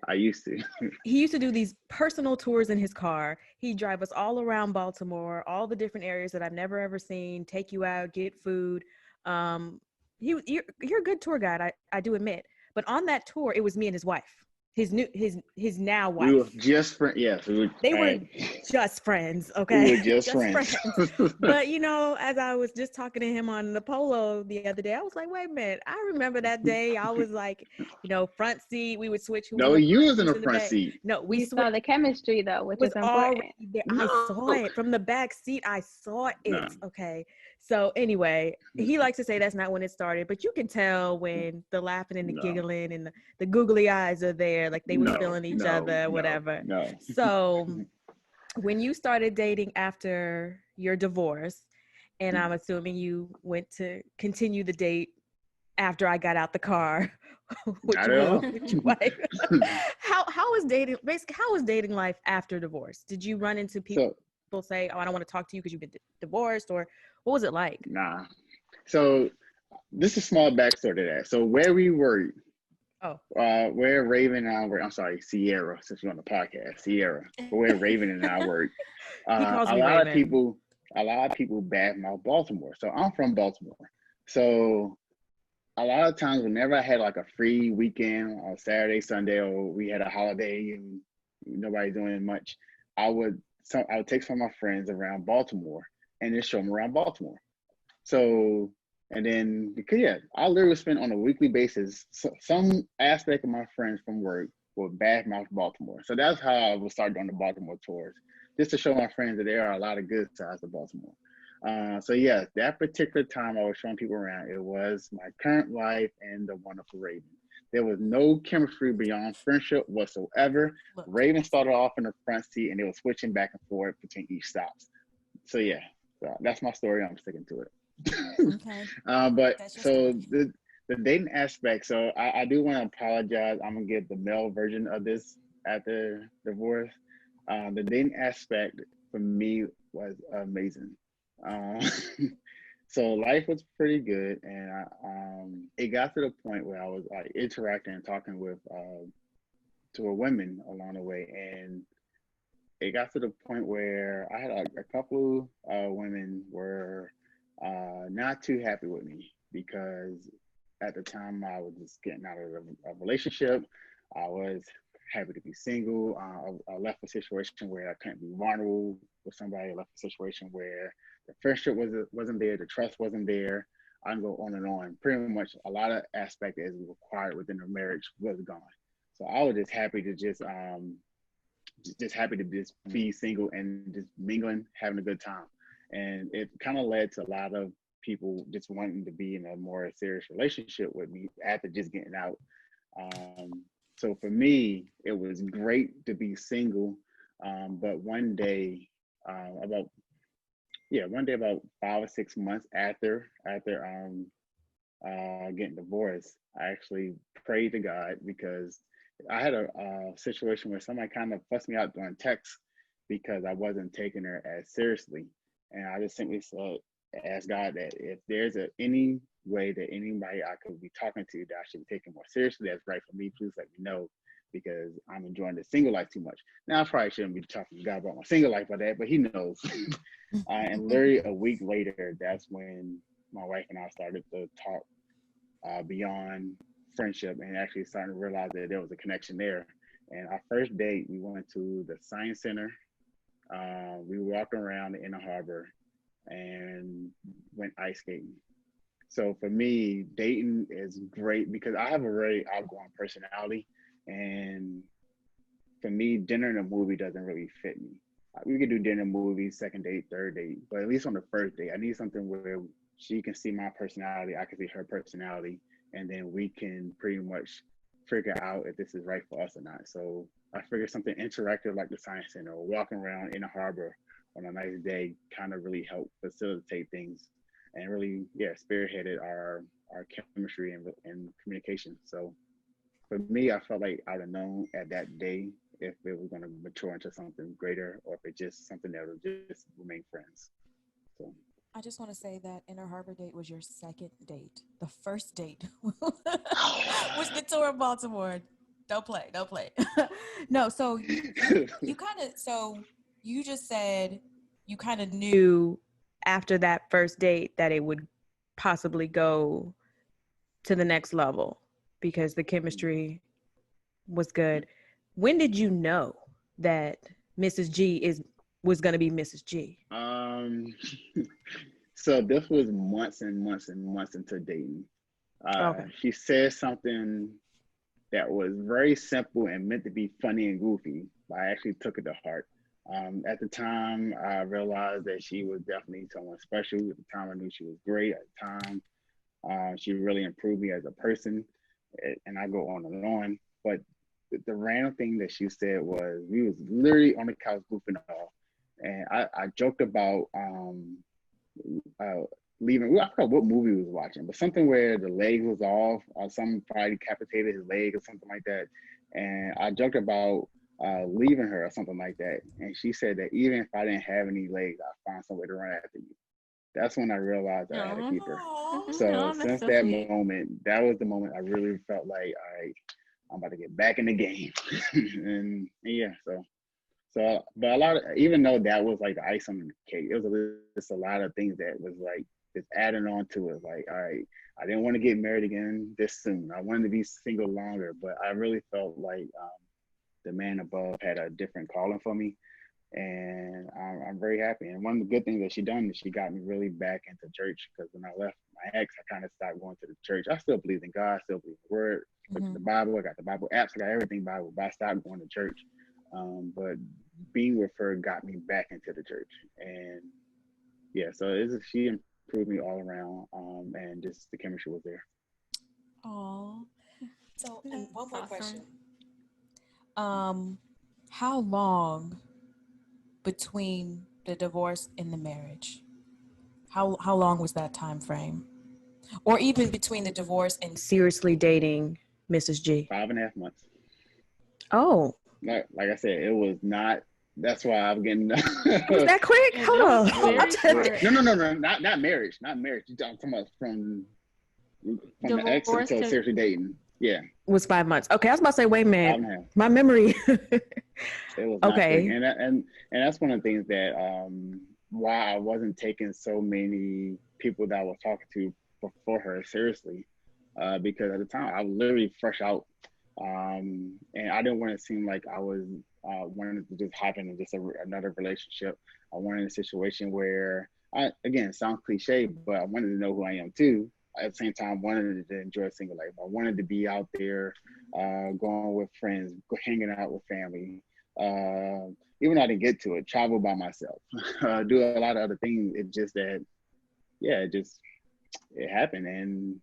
I used to. he used to do these personal tours in his car. He'd drive us all around Baltimore, all the different areas that I've never ever seen, take you out, get food. You're a good tour guide, I do admit. But on that tour, it was me and his wife, his now wife. We were just friends. Yes, they were just friends. Okay, we were just friends. But as I was just talking to him on the Polo the other day, I was like, wait a minute, I remember that day. I was like, front seat. We would switch. No, you was in the front seat. No, we saw the chemistry though, which is important. I saw it from the back seat. I saw it. No. Okay. So anyway, he likes to say that's not when it started, but you can tell when the laughing and the giggling and the googly eyes are there, like they were feeling each other, whatever. No. So when you started dating after your divorce, and I'm assuming you went to continue the date after I got out the car with your wife. How was dating? Basically, how was dating life after divorce? Did you run into people say, "Oh, I don't want to talk to you because you've been divorced," or what was it like? Nah. So this is a small backstory to that. So where we were, where Raven and I were, I'm sorry, Sierra, since you're on the podcast, Sierra, but where Raven and I work, a lot of people badmouth Baltimore. So I'm from Baltimore. So a lot of times whenever I had like a free weekend on Saturday, Sunday, or we had a holiday and nobody's doing much, I would take some of my friends around Baltimore and just show them around Baltimore. So, and then, because I literally spend on a weekly basis, some aspect of my friends from work would badmouth Baltimore. So that's how I would start doing the Baltimore tours, just to show my friends that there are a lot of good sides of Baltimore. That particular time I was showing people around, it was my current wife and the wonderful Raven. There was no chemistry beyond friendship whatsoever. Raven started off in the front seat and they were switching back and forth between each stops. So that's my story. I'm sticking to it. Okay. But so the dating aspect, so I do want to apologize. I'm gonna give the male version of this after divorce. The dating aspect for me was amazing. So life was pretty good, and it got to the point where I was like interacting and talking with to a women along the way, and it got to the point where I had a couple women were not too happy with me because at the time I was just getting out of a relationship. I was happy to be single. I left a situation where I couldn't be vulnerable with somebody. I left a situation where the friendship wasn't there, the trust wasn't there. I can go on and on. Pretty much a lot of aspect as required within the marriage was gone. So I was just happy to just be single and just mingling, having a good time. And it kind of led to a lot of people just wanting to be in a more serious relationship with me after just getting out. So for me, it was great to be single. But one day about 5 or 6 months after getting divorced, I actually prayed to God because I had a situation where somebody kind of fussed me out during text because I wasn't taking her as seriously. And I just simply asked God that if there's any way that anybody I could be talking to that I should be taking more seriously, that's right for me, please let me know. because I'm enjoying the single life too much. Now, I probably shouldn't be talking to God about my single life by that, but he knows. And literally a week later, that's when my wife and I started to talk beyond friendship and actually starting to realize that there was a connection there. And our first date, we went to the Science Center. We walked around the Inner Harbor and went ice skating. So for me, dating is great because I have a very outgoing personality. And for me, dinner and a movie doesn't really fit me. We could do dinner, movies, second date, third date, but at least on the first date, I need something where she can see my personality, I can see her personality, and then we can pretty much figure out if this is right for us or not. So I figured something interactive like the Science Center or walking around in the harbor on a nice day kind of really helped facilitate things and really, yeah, spearheaded our chemistry and communication. So for me, I felt like I'd have known at that day if it was going to mature into something greater or if it's just something that would just remain friends. So I just want to say that Inner Harbor date was your second date. The first date was the tour of Baltimore. Don't play. No, so you kind of, so you just said you kind of knew after that first date that it would possibly go to the next level because the chemistry was good. When did you know that Mrs. G was going to be Mrs. G? So this was months and months and months into dating. Okay. She said something that was very simple and meant to be funny and goofy, but I actually took it to heart. At the time, I realized that she was definitely someone special. At the time, I knew she was great. At the time, she really improved me as a person, and I go on and on. But the random thing that she said was, we was literally on the couch goofing off, and I joked about leaving. I forgot what movie we was watching, but something where the leg was off, or someone probably decapitated his leg or something like that. And I joked about leaving her or something like that. And she said that even if I didn't have any legs, I'd find some way to run after you. That's when I realized I had to keep her. So since that moment, that was the moment I really felt like, all right, I'm about to get back in the game. And yeah, but a lot of, even though that was like the ice on the cake, it was just a lot of things that was like just adding on to it. Like, all right, I didn't want to get married again this soon. I wanted to be single longer, but I really felt like the man above had a different calling for me. And I'm very happy. And one of the good things that she done is she got me really back into church, because when I left my ex, I kind of stopped going to the church. I still believe in God, still believe in the word, look at the Bible. I got the Bible apps, I got everything Bible, but I stopped going to church. But being with her got me back into the church. And yeah, so she improved me all around. And just the chemistry was there. Oh, so and one more question. How long between the divorce and the marriage? How long was that time frame? Or even between the divorce and seriously dating Mrs. G? 5.5 months. Oh. Like I said, it was not. That's why I'm getting. Was that quick? Hold on. No. Not marriage. Not marriage. You're talking about from the ex until seriously dating. Yeah. Was 5 months. Okay, I was about to say, wait a minute. My memory. It was okay. And that's one of the things that why I wasn't taking so many people that I was talking to before her seriously, because at the time I was literally fresh out, and I didn't want to seem like I was wanted to just hop into just another relationship. I wanted a situation where again, it sounds cliche, but I wanted to know who I am too. At the same time, wanted to enjoy single life. I wanted to be out there, going with friends, hanging out with family. Even though I didn't get to it, travel by myself, do a lot of other things. It's just that, yeah, it happened. And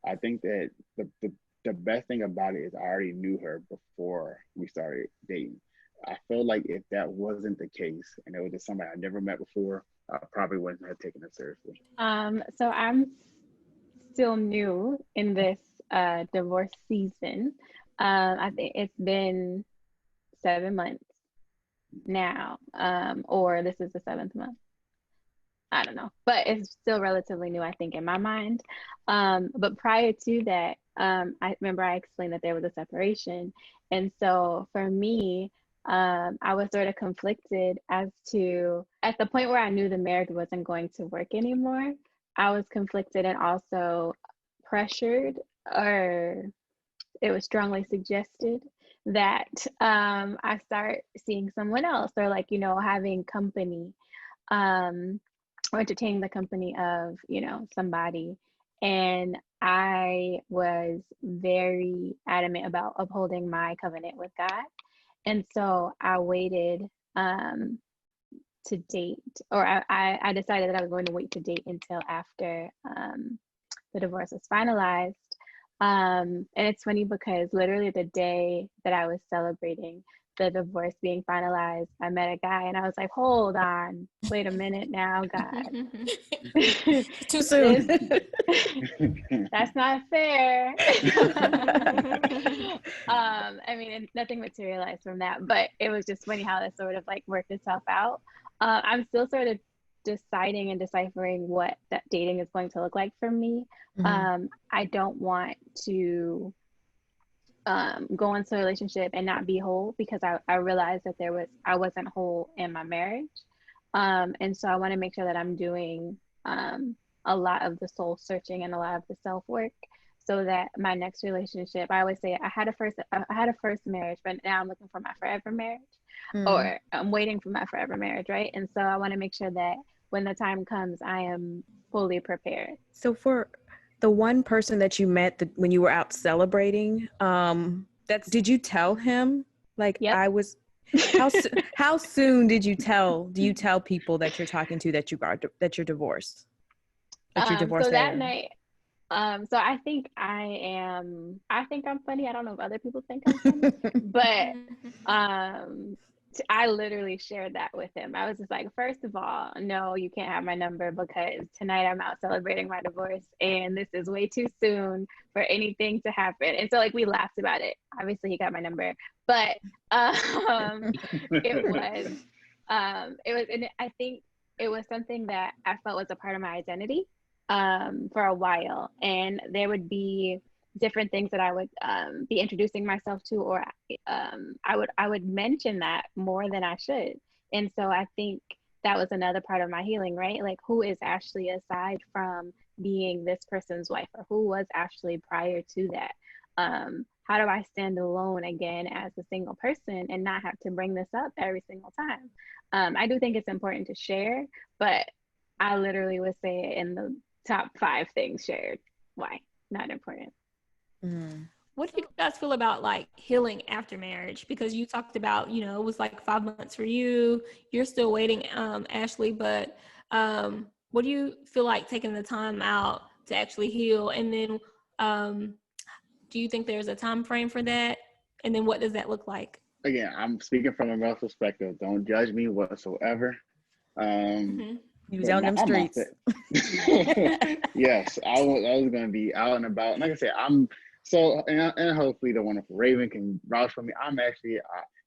I think that the best thing about it is I already knew her before we started dating. I feel like if that wasn't the case and it was just somebody I never met before, I probably wouldn't have taken it seriously. So I'm still new in this divorce season. I think it's been 7 months now, or this is the 7th month. I don't know, but it's still relatively new, I think, in my mind. But prior to that, I remember I explained that there was a separation, And so for me, I was sort of conflicted as to, at the point where I knew the marriage wasn't going to work anymore, I was conflicted and also pressured, or it was strongly suggested that I start seeing someone else, or like, having company, um, or entertaining the company of, somebody. And I was very adamant about upholding my covenant with God. And so I waited to date, or I decided that I was going to wait to date until after the divorce was finalized. And it's funny because literally the day that I was celebrating the divorce being finalized, I met a guy and I was like, hold on, wait a minute now, God. Too soon. That's not fair. I mean, and nothing materialized from that, but it was just funny how that sort of like worked itself out. I'm still sort of deciding and deciphering what that dating is going to look like for me. I don't want to go into a relationship and not be whole, because I realized that I wasn't whole in my marriage. And so I want to make sure that I'm doing a lot of the soul searching and a lot of the self work, so that my next relationship, I always say I had a first marriage, but now I'm looking for my forever marriage, or I'm waiting for my forever marriage, right? And so I want to make sure that when the time comes, I am fully prepared. So for the one person that you met when you were out celebrating, did you tell him, like, Yep. I was, how soon do you tell people that you're talking to that you're divorced? That you're divorced? So that night, so I think I'm funny. I don't know if other people think I'm funny, but I literally shared that with him. I was just like, first of all, no, you can't have my number, because tonight I'm out celebrating my divorce and this is way too soon for anything to happen. And so like we laughed about it. Obviously he got my number, but it was, and I think it was something that I felt was a part of my identity for a while. And there would be different things that I would be introducing myself to, or I would mention that more than I should. And so I think that was another part of my healing, right? Like, who is Ashlee aside from being this person's wife, or who was Ashlee prior to that? How do I stand alone again as a single person and not have to bring this up every single time? I do think it's important to share, but I literally would say it in the top 5 things shared. Why? Not important. What do you guys feel about like healing after marriage? Because you talked about, it was like 5 months for you. You're still waiting, Ashlee, but what do you feel like taking the time out to actually heal? And then do you think there's a time frame for that? And then what does that look like? Again, I'm speaking from a male perspective. Don't judge me whatsoever. He was out in them streets. Yes, I was going to be out and about. And like I said, and hopefully the wonderful Raven can vouch for me. I'm actually,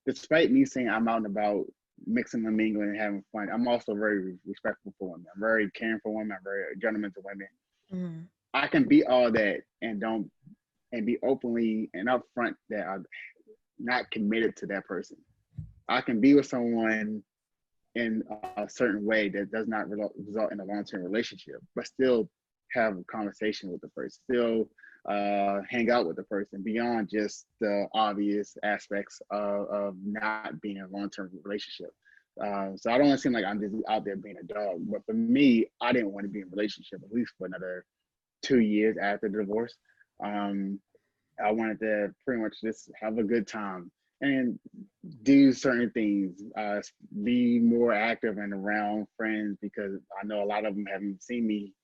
despite me saying I'm out and about, mixing and mingling and having fun, I'm also very respectful for women. I'm very caring for women. I'm very a gentleman to women. I can be all that and be openly and upfront that I'm not committed to that person. I can be with someone in a certain way that does not result in a long-term relationship, but still have a conversation with the person, still hang out with the person beyond just the obvious aspects of not being in a long-term relationship. So I don't want to seem like I'm just out there being a dog, but for me, I didn't want to be in a relationship at least for another 2 years after the divorce. I wanted to pretty much just have a good time and do certain things, be more active and around friends, because I know a lot of them haven't seen me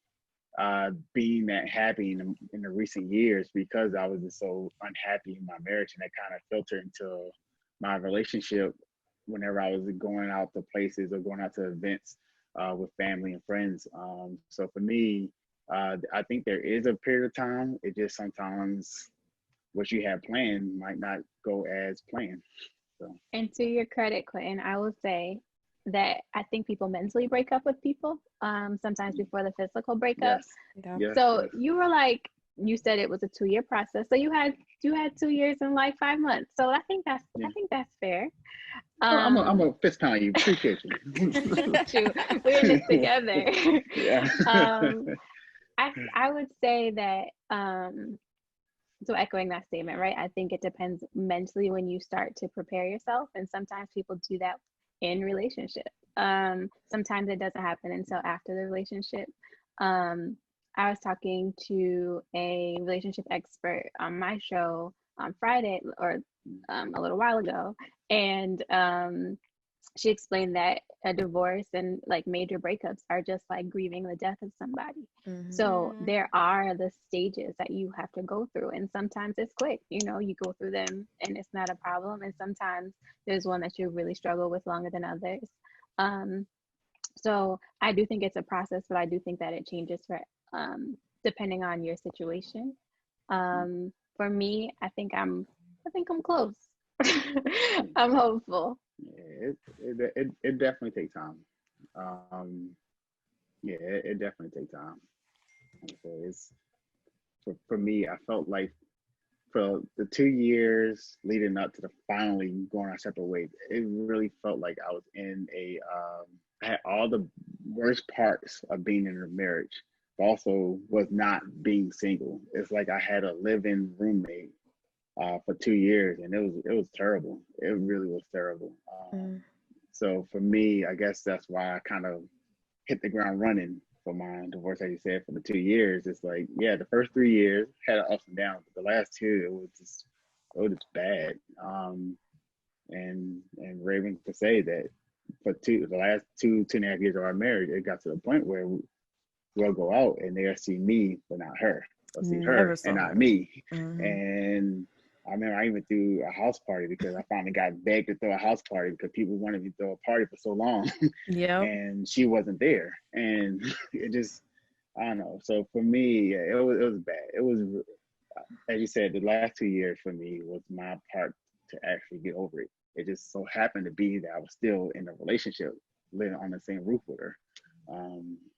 being that happy in the recent years, because I was just so unhappy in my marriage, and that kind of filtered into my relationship whenever I was going out to places or going out to events with family and friends. So for me, I think there is a period of time. It just sometimes what you have planned might not go as planned. So. And to your credit, Quentin, I will say that I think people mentally break up with people sometimes before the physical breakup. Yes. So you were like you said it was a 2-year process. So you had 2 years and like 5 months. So I think that's fair. I'm a fist pound you. Appreciate you. Shoot, we're in this together. Yeah. I would say that so echoing that statement, right? I think it depends mentally when you start to prepare yourself, and sometimes people do that in relationship. Sometimes it doesn't happen until after the relationship. I was talking to a relationship expert on my show on Friday, or a little while ago, and she explained that a divorce and like major breakups are just like grieving the death of somebody. So there are the stages that you have to go through, and sometimes it's quick, you go through them and it's not a problem, and sometimes there's one that you really struggle with longer than others. So I do think it's a process, but I do think that it changes for depending on your situation. For me, I think I'm close. I'm hopeful. Yeah, it definitely takes time. It definitely takes time. So it's for me. I felt like for the 2 years leading up to the finally going our separate ways, it really felt like I was in I had all the worst parts of being in a marriage, but also was not being single. It's like I had a live-in roommate for 2 years, and it was terrible. It really was terrible. So for me, I guess that's why I kind of hit the ground running for my divorce. As you said, for the 2 years, it's like, yeah, the first 3 years had ups and downs, but the last two, it was just bad. And Raven to say that for the last 2.5 years of our marriage, it got to the point where we'll go out and they'll see me, but not her. They'll see her and not me. And I remember I even threw a house party because I finally got begged to throw a house party because people wanted me to throw a party for so long. Yeah. And she wasn't there. And it just, I don't know. So for me, it was bad. It was, as you said, the last 2 years for me was my part to actually get over it. It just so happened to be that I was still in a relationship, living on the same roof with her.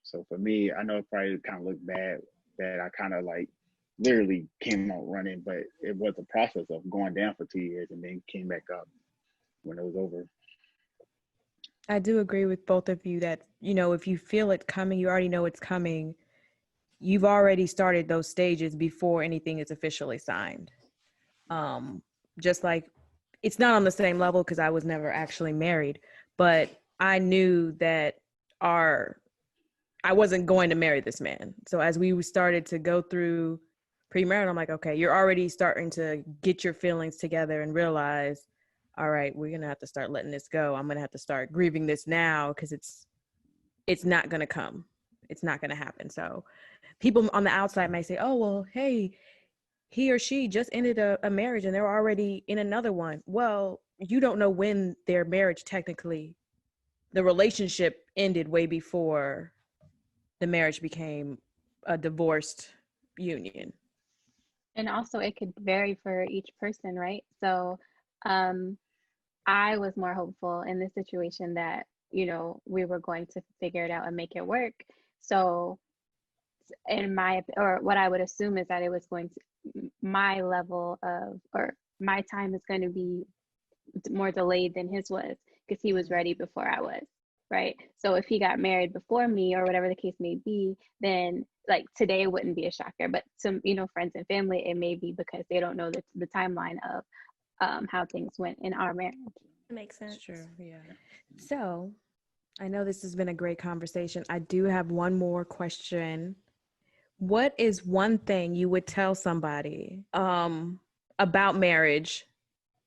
So for me, I know it probably kind of looked bad that I kind of like literally came out running, but it was a process of going down for 2 years and then came back up when it was over. I do agree with both of you that, if you feel it coming, you already know it's coming. You've already started those stages before anything is officially signed. Just like it's not on the same level because I was never actually married, but I knew that I wasn't going to marry this man. So as we started to go through premarital, I'm like, okay, you're already starting to get your feelings together and realize, all right, we're going to have to start letting this go. I'm going to have to start grieving this now because it's not going to come. It's not going to happen. So people on the outside might say, oh, well, hey, he or she just ended a marriage and they're already in another one. Well, you don't know when their marriage technically, the relationship ended way before the marriage became a divorced union. And also it could vary for each person, right? So I was more hopeful in this situation that, we were going to figure it out and make it work. So what I would assume is that it was my level of, or my time is going to be more delayed than his was because he was ready before I was, right? So if he got married before me or whatever the case may be, then like today it wouldn't be a shocker, but some, friends and family, it may be because they don't know the timeline of how things went in our marriage. Makes sense. Sure, yeah. So I know this has been a great conversation. I do have one more question. What is one thing you would tell somebody about marriage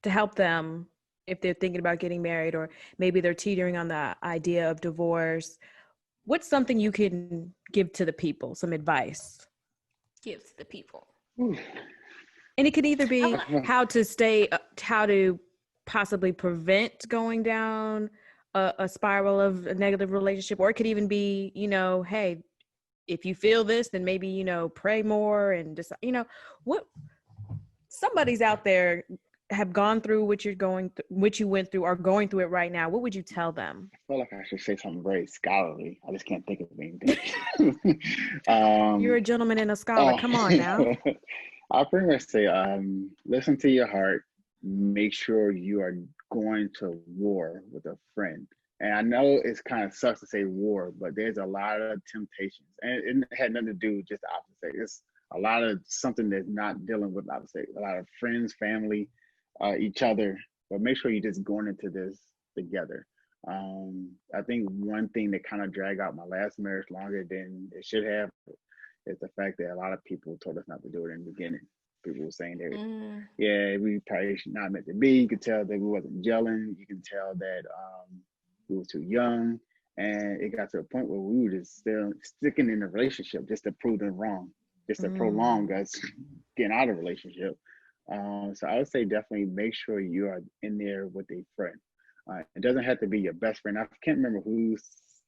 to help them if they're thinking about getting married, or maybe they're teetering on the idea of divorce? What's something you can give to the people, some advice? Give to the people. And it could either be how to possibly prevent going down a spiral of a negative relationship, or it could even be, hey, if you feel this, then maybe, pray more and just, what somebody's out there have gone through what you're going through, what you went through, or going through it right now, what would you tell them? I feel like I should say something very scholarly. I just can't think of anything. You're a gentleman and a scholar. Come on now. I'll pretty much say, listen to your heart. Make sure you are going to war with a friend. And I know it's kind of sucks to say war, but there's a lot of temptations, and it had nothing to do with just the opposite. It's a lot of something that's not dealing with opposite. A lot of friends, family, each other. But make sure you're just going into this together. I think one thing that kind of dragged out my last marriage longer than it should have is the fact that a lot of people told us not to do it in the beginning. People were saying that, yeah, we probably should not meant to be. You could tell that we wasn't gelling. You can tell that we were too young. And it got to a point where we were just still sticking in a relationship just to prove them wrong, just to prolong us getting out of a relationship. So I would say definitely make sure you are in there with a friend. It doesn't have to be your best friend. I can't remember who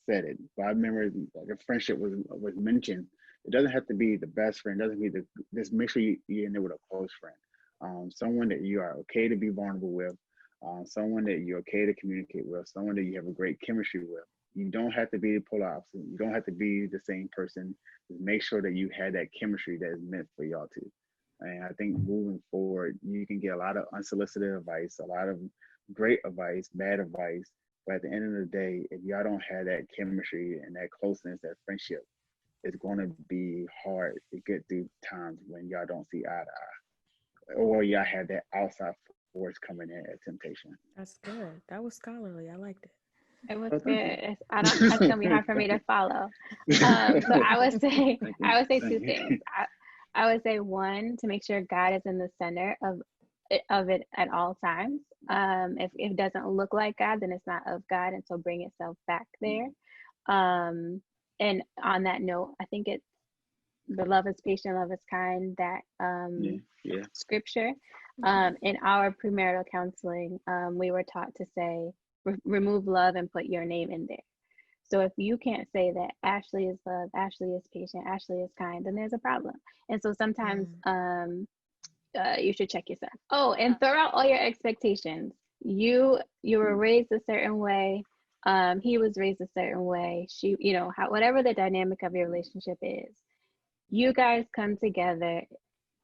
said it, but I remember like a friendship was mentioned. It doesn't have to be the best friend. It doesn't be just make sure you're in there with a close friend. Someone that you are okay to be vulnerable with, someone that you're okay to communicate with, someone that you have a great chemistry with. You don't have to be the polar opposite. You don't have to be the same person. Just make sure that you had that chemistry that is meant for y'all two. And I think moving forward, you can get a lot of unsolicited advice, a lot of great advice, bad advice. But at the end of the day, if y'all don't have that chemistry and that closeness, that friendship, it's going to be hard to get through times when y'all don't see eye to eye, or y'all have that outside force coming in at temptation. That's good. That was scholarly. I liked it. It was good. That's gonna be hard for me to follow. So I would say two things. I would say one, to make sure God is in the center of it at all times. If it doesn't look like God, then it's not of God, and so bring yourself back there. And on that note, I think it's the love is patient, love is kind, that scripture. In our premarital counseling, we were taught to say, remove love and put your name in there. So if you can't say that Ashlee is love, Ashlee is patient, Ashlee is kind, then there's a problem. And so sometimes you should check yourself. Oh, and throw out all your expectations. You were raised a certain way. He was raised a certain way. She, whatever the dynamic of your relationship is, you guys come together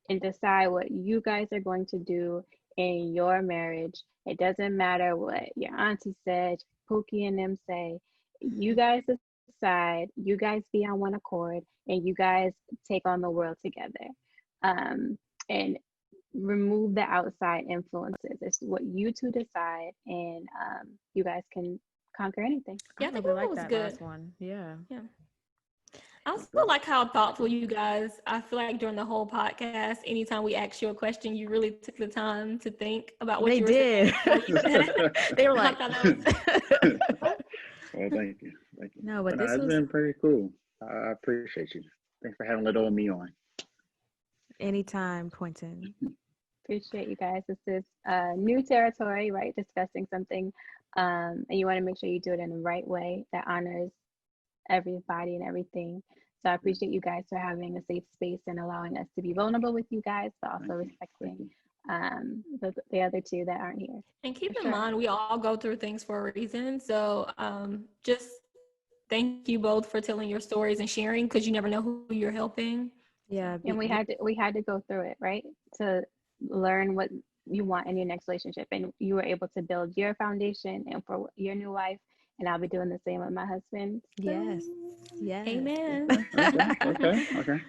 and decide what you guys are going to do in your marriage. It doesn't matter what your auntie said, Pookie and them say. You guys decide, you guys be on one accord, and you guys take on the world together. And remove the outside influences. It's what you two decide, and you guys can conquer anything. Yeah, I think that was that good. last one. Yeah. I also like how thoughtful you guys. I feel like during the whole podcast, anytime we asked you a question, you really took the time to think about what you were saying. They were like, well, thank you. No, but it's been pretty cool. I appreciate you. Thanks for having little me on. Anytime, Quentin. Appreciate you guys. This is new territory, right? Discussing something, and you want to make sure you do it in the right way that honors everybody and everything. So I appreciate you guys for having a safe space and allowing us to be vulnerable with you guys, but also respecting the other two that aren't here. And keep in mind, we all go through things for a reason. So just thank you both for telling your stories and sharing, because you never know who you're helping. Yeah. And we had to go through it, right? To learn what you want in your next relationship, and you were able to build your foundation and for your new wife, and I'll be doing the same with my husband. Yes. Amen. Okay.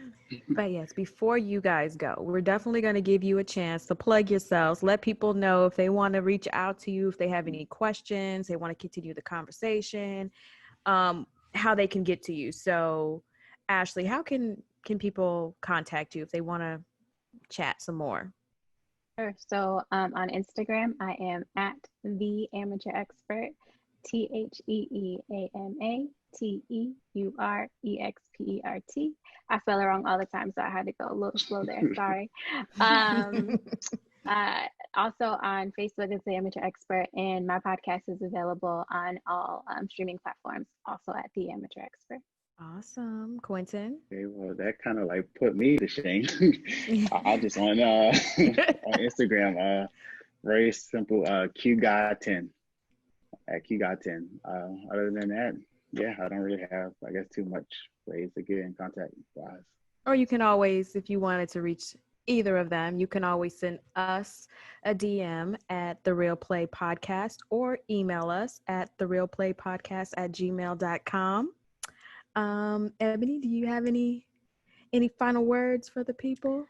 But yes, before you guys go, we're definitely going to give you a chance to plug yourselves. Let people know if they want to reach out to you, if they have any questions, they want to continue the conversation, how they can get to you. So Ashlee, how can people contact you if they want to chat some more? Sure. So on Instagram, I am at the amateur expert, TheAmateurExpert. I spell it wrong all the time, so I had to go a little slow there. Sorry. Also on Facebook is The Amateur Expert, and my podcast is available on all streaming platforms, also at The Amateur Expert. Awesome. Quentin? Okay, well, that kind of like put me to shame. I just on Instagram, Very simple. Q Guy 10 at Q Guy 10. Other than that, yeah, I don't really have, I guess, too much ways to get in contact with us. Or you can always, if you wanted to reach either of them, you can always send us a DM at The Real Play Podcast or email us at therealplaypodcast@gmail.com. Ebony, do you have any final words for the people?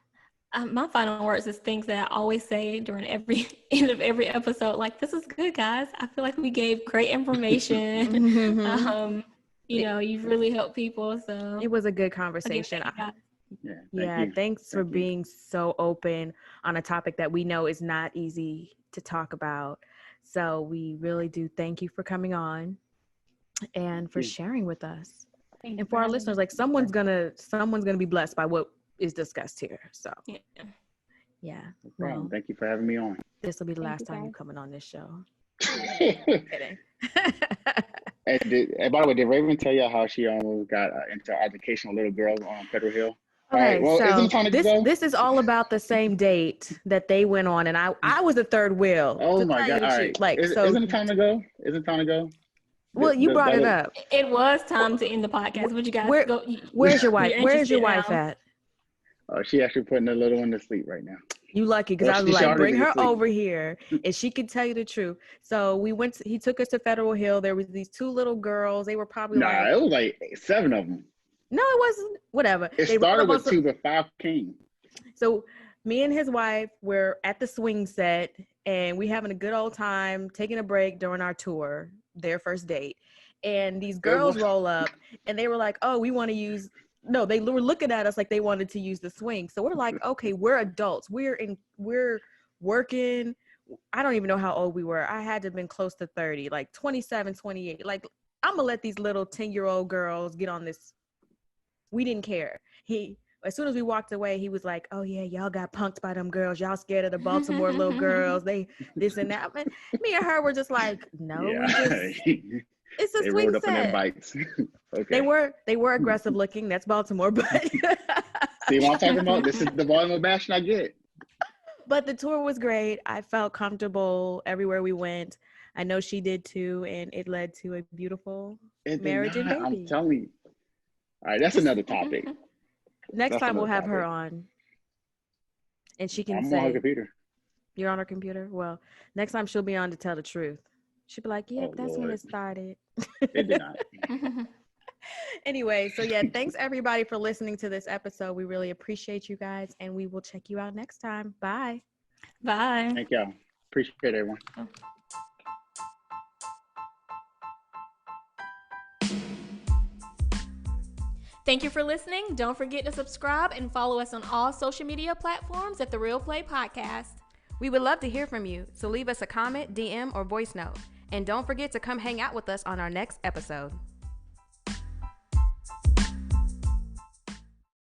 My final words is things that I always say during every end of every episode. Like, this is good, guys. I feel like we gave great information. You've really helped people. So it was a good conversation. Again, thanks for being so open on a topic that we know is not easy to talk about. So we really do thank you for coming on and for sharing with us. And for our listeners, like someone's gonna be blessed by what is discussed here. So yeah. No problem. Thank you for having me on. This will be the last time you're coming on this show. Kidding. And by the way, did Raven tell you how she almost got into altercation with little girls on Federal Hill? Okay, well, so isn't it time to go? This is all about the same date that they went on, and I was the third wheel. Oh my God! All right. Isn't it time to go? Well, you brought it up. It was time to end the podcast. Would you guys go? Where's your wife? Where's your wife at? Oh, she actually putting the little one to sleep right now. You lucky, because I was like, bring her over here, and she could tell you the truth. So he took us to Federal Hill. There was these two little girls. They were probably it was like 7 of them. No, it wasn't. Whatever. It started with 2, but 5 came. So me and his wife were at the swing set, and we having a good old time, taking a break during our tour, their first date. And these girls roll up, and they were like, oh, we want to use... No, they were looking at us like they wanted to use the swing. So we're like, okay, we're adults. We're working. I don't even know how old we were. I had to have been close to 30, like 27, 28. Like, I'm going to let these little 10-year-old girls get on this. We didn't care. As soon as we walked away, he was like, oh yeah, y'all got punked by them girls. Y'all scared of the Baltimore little girls. They this and that. But me and her were just like, no, it's a swing set. Up in their bikes. Okay. They were aggressive looking. That's Baltimore, but see what I'm talking about? This is the volume of bashing I get. But the tour was great. I felt comfortable everywhere we went. I know she did too, and it led to a beautiful marriage and baby. I'm telling you. All right, that's another topic. Next time we'll have her on, and she can say, I'm on her computer. You're on her computer? Well, next time she'll be on to tell the truth. She'll be like, yep, that's when it started. It did not. Anyway, so yeah, thanks everybody for listening to this episode. We really appreciate you guys, and we will check you out next time. Bye. Bye. Thank y'all. Appreciate everyone. Thank you for listening. Don't forget to subscribe and follow us on all social media platforms at The Real Play Podcast. We would love to hear from you, so leave us a comment, DM, or voice note. And don't forget to come hang out with us on our next episode.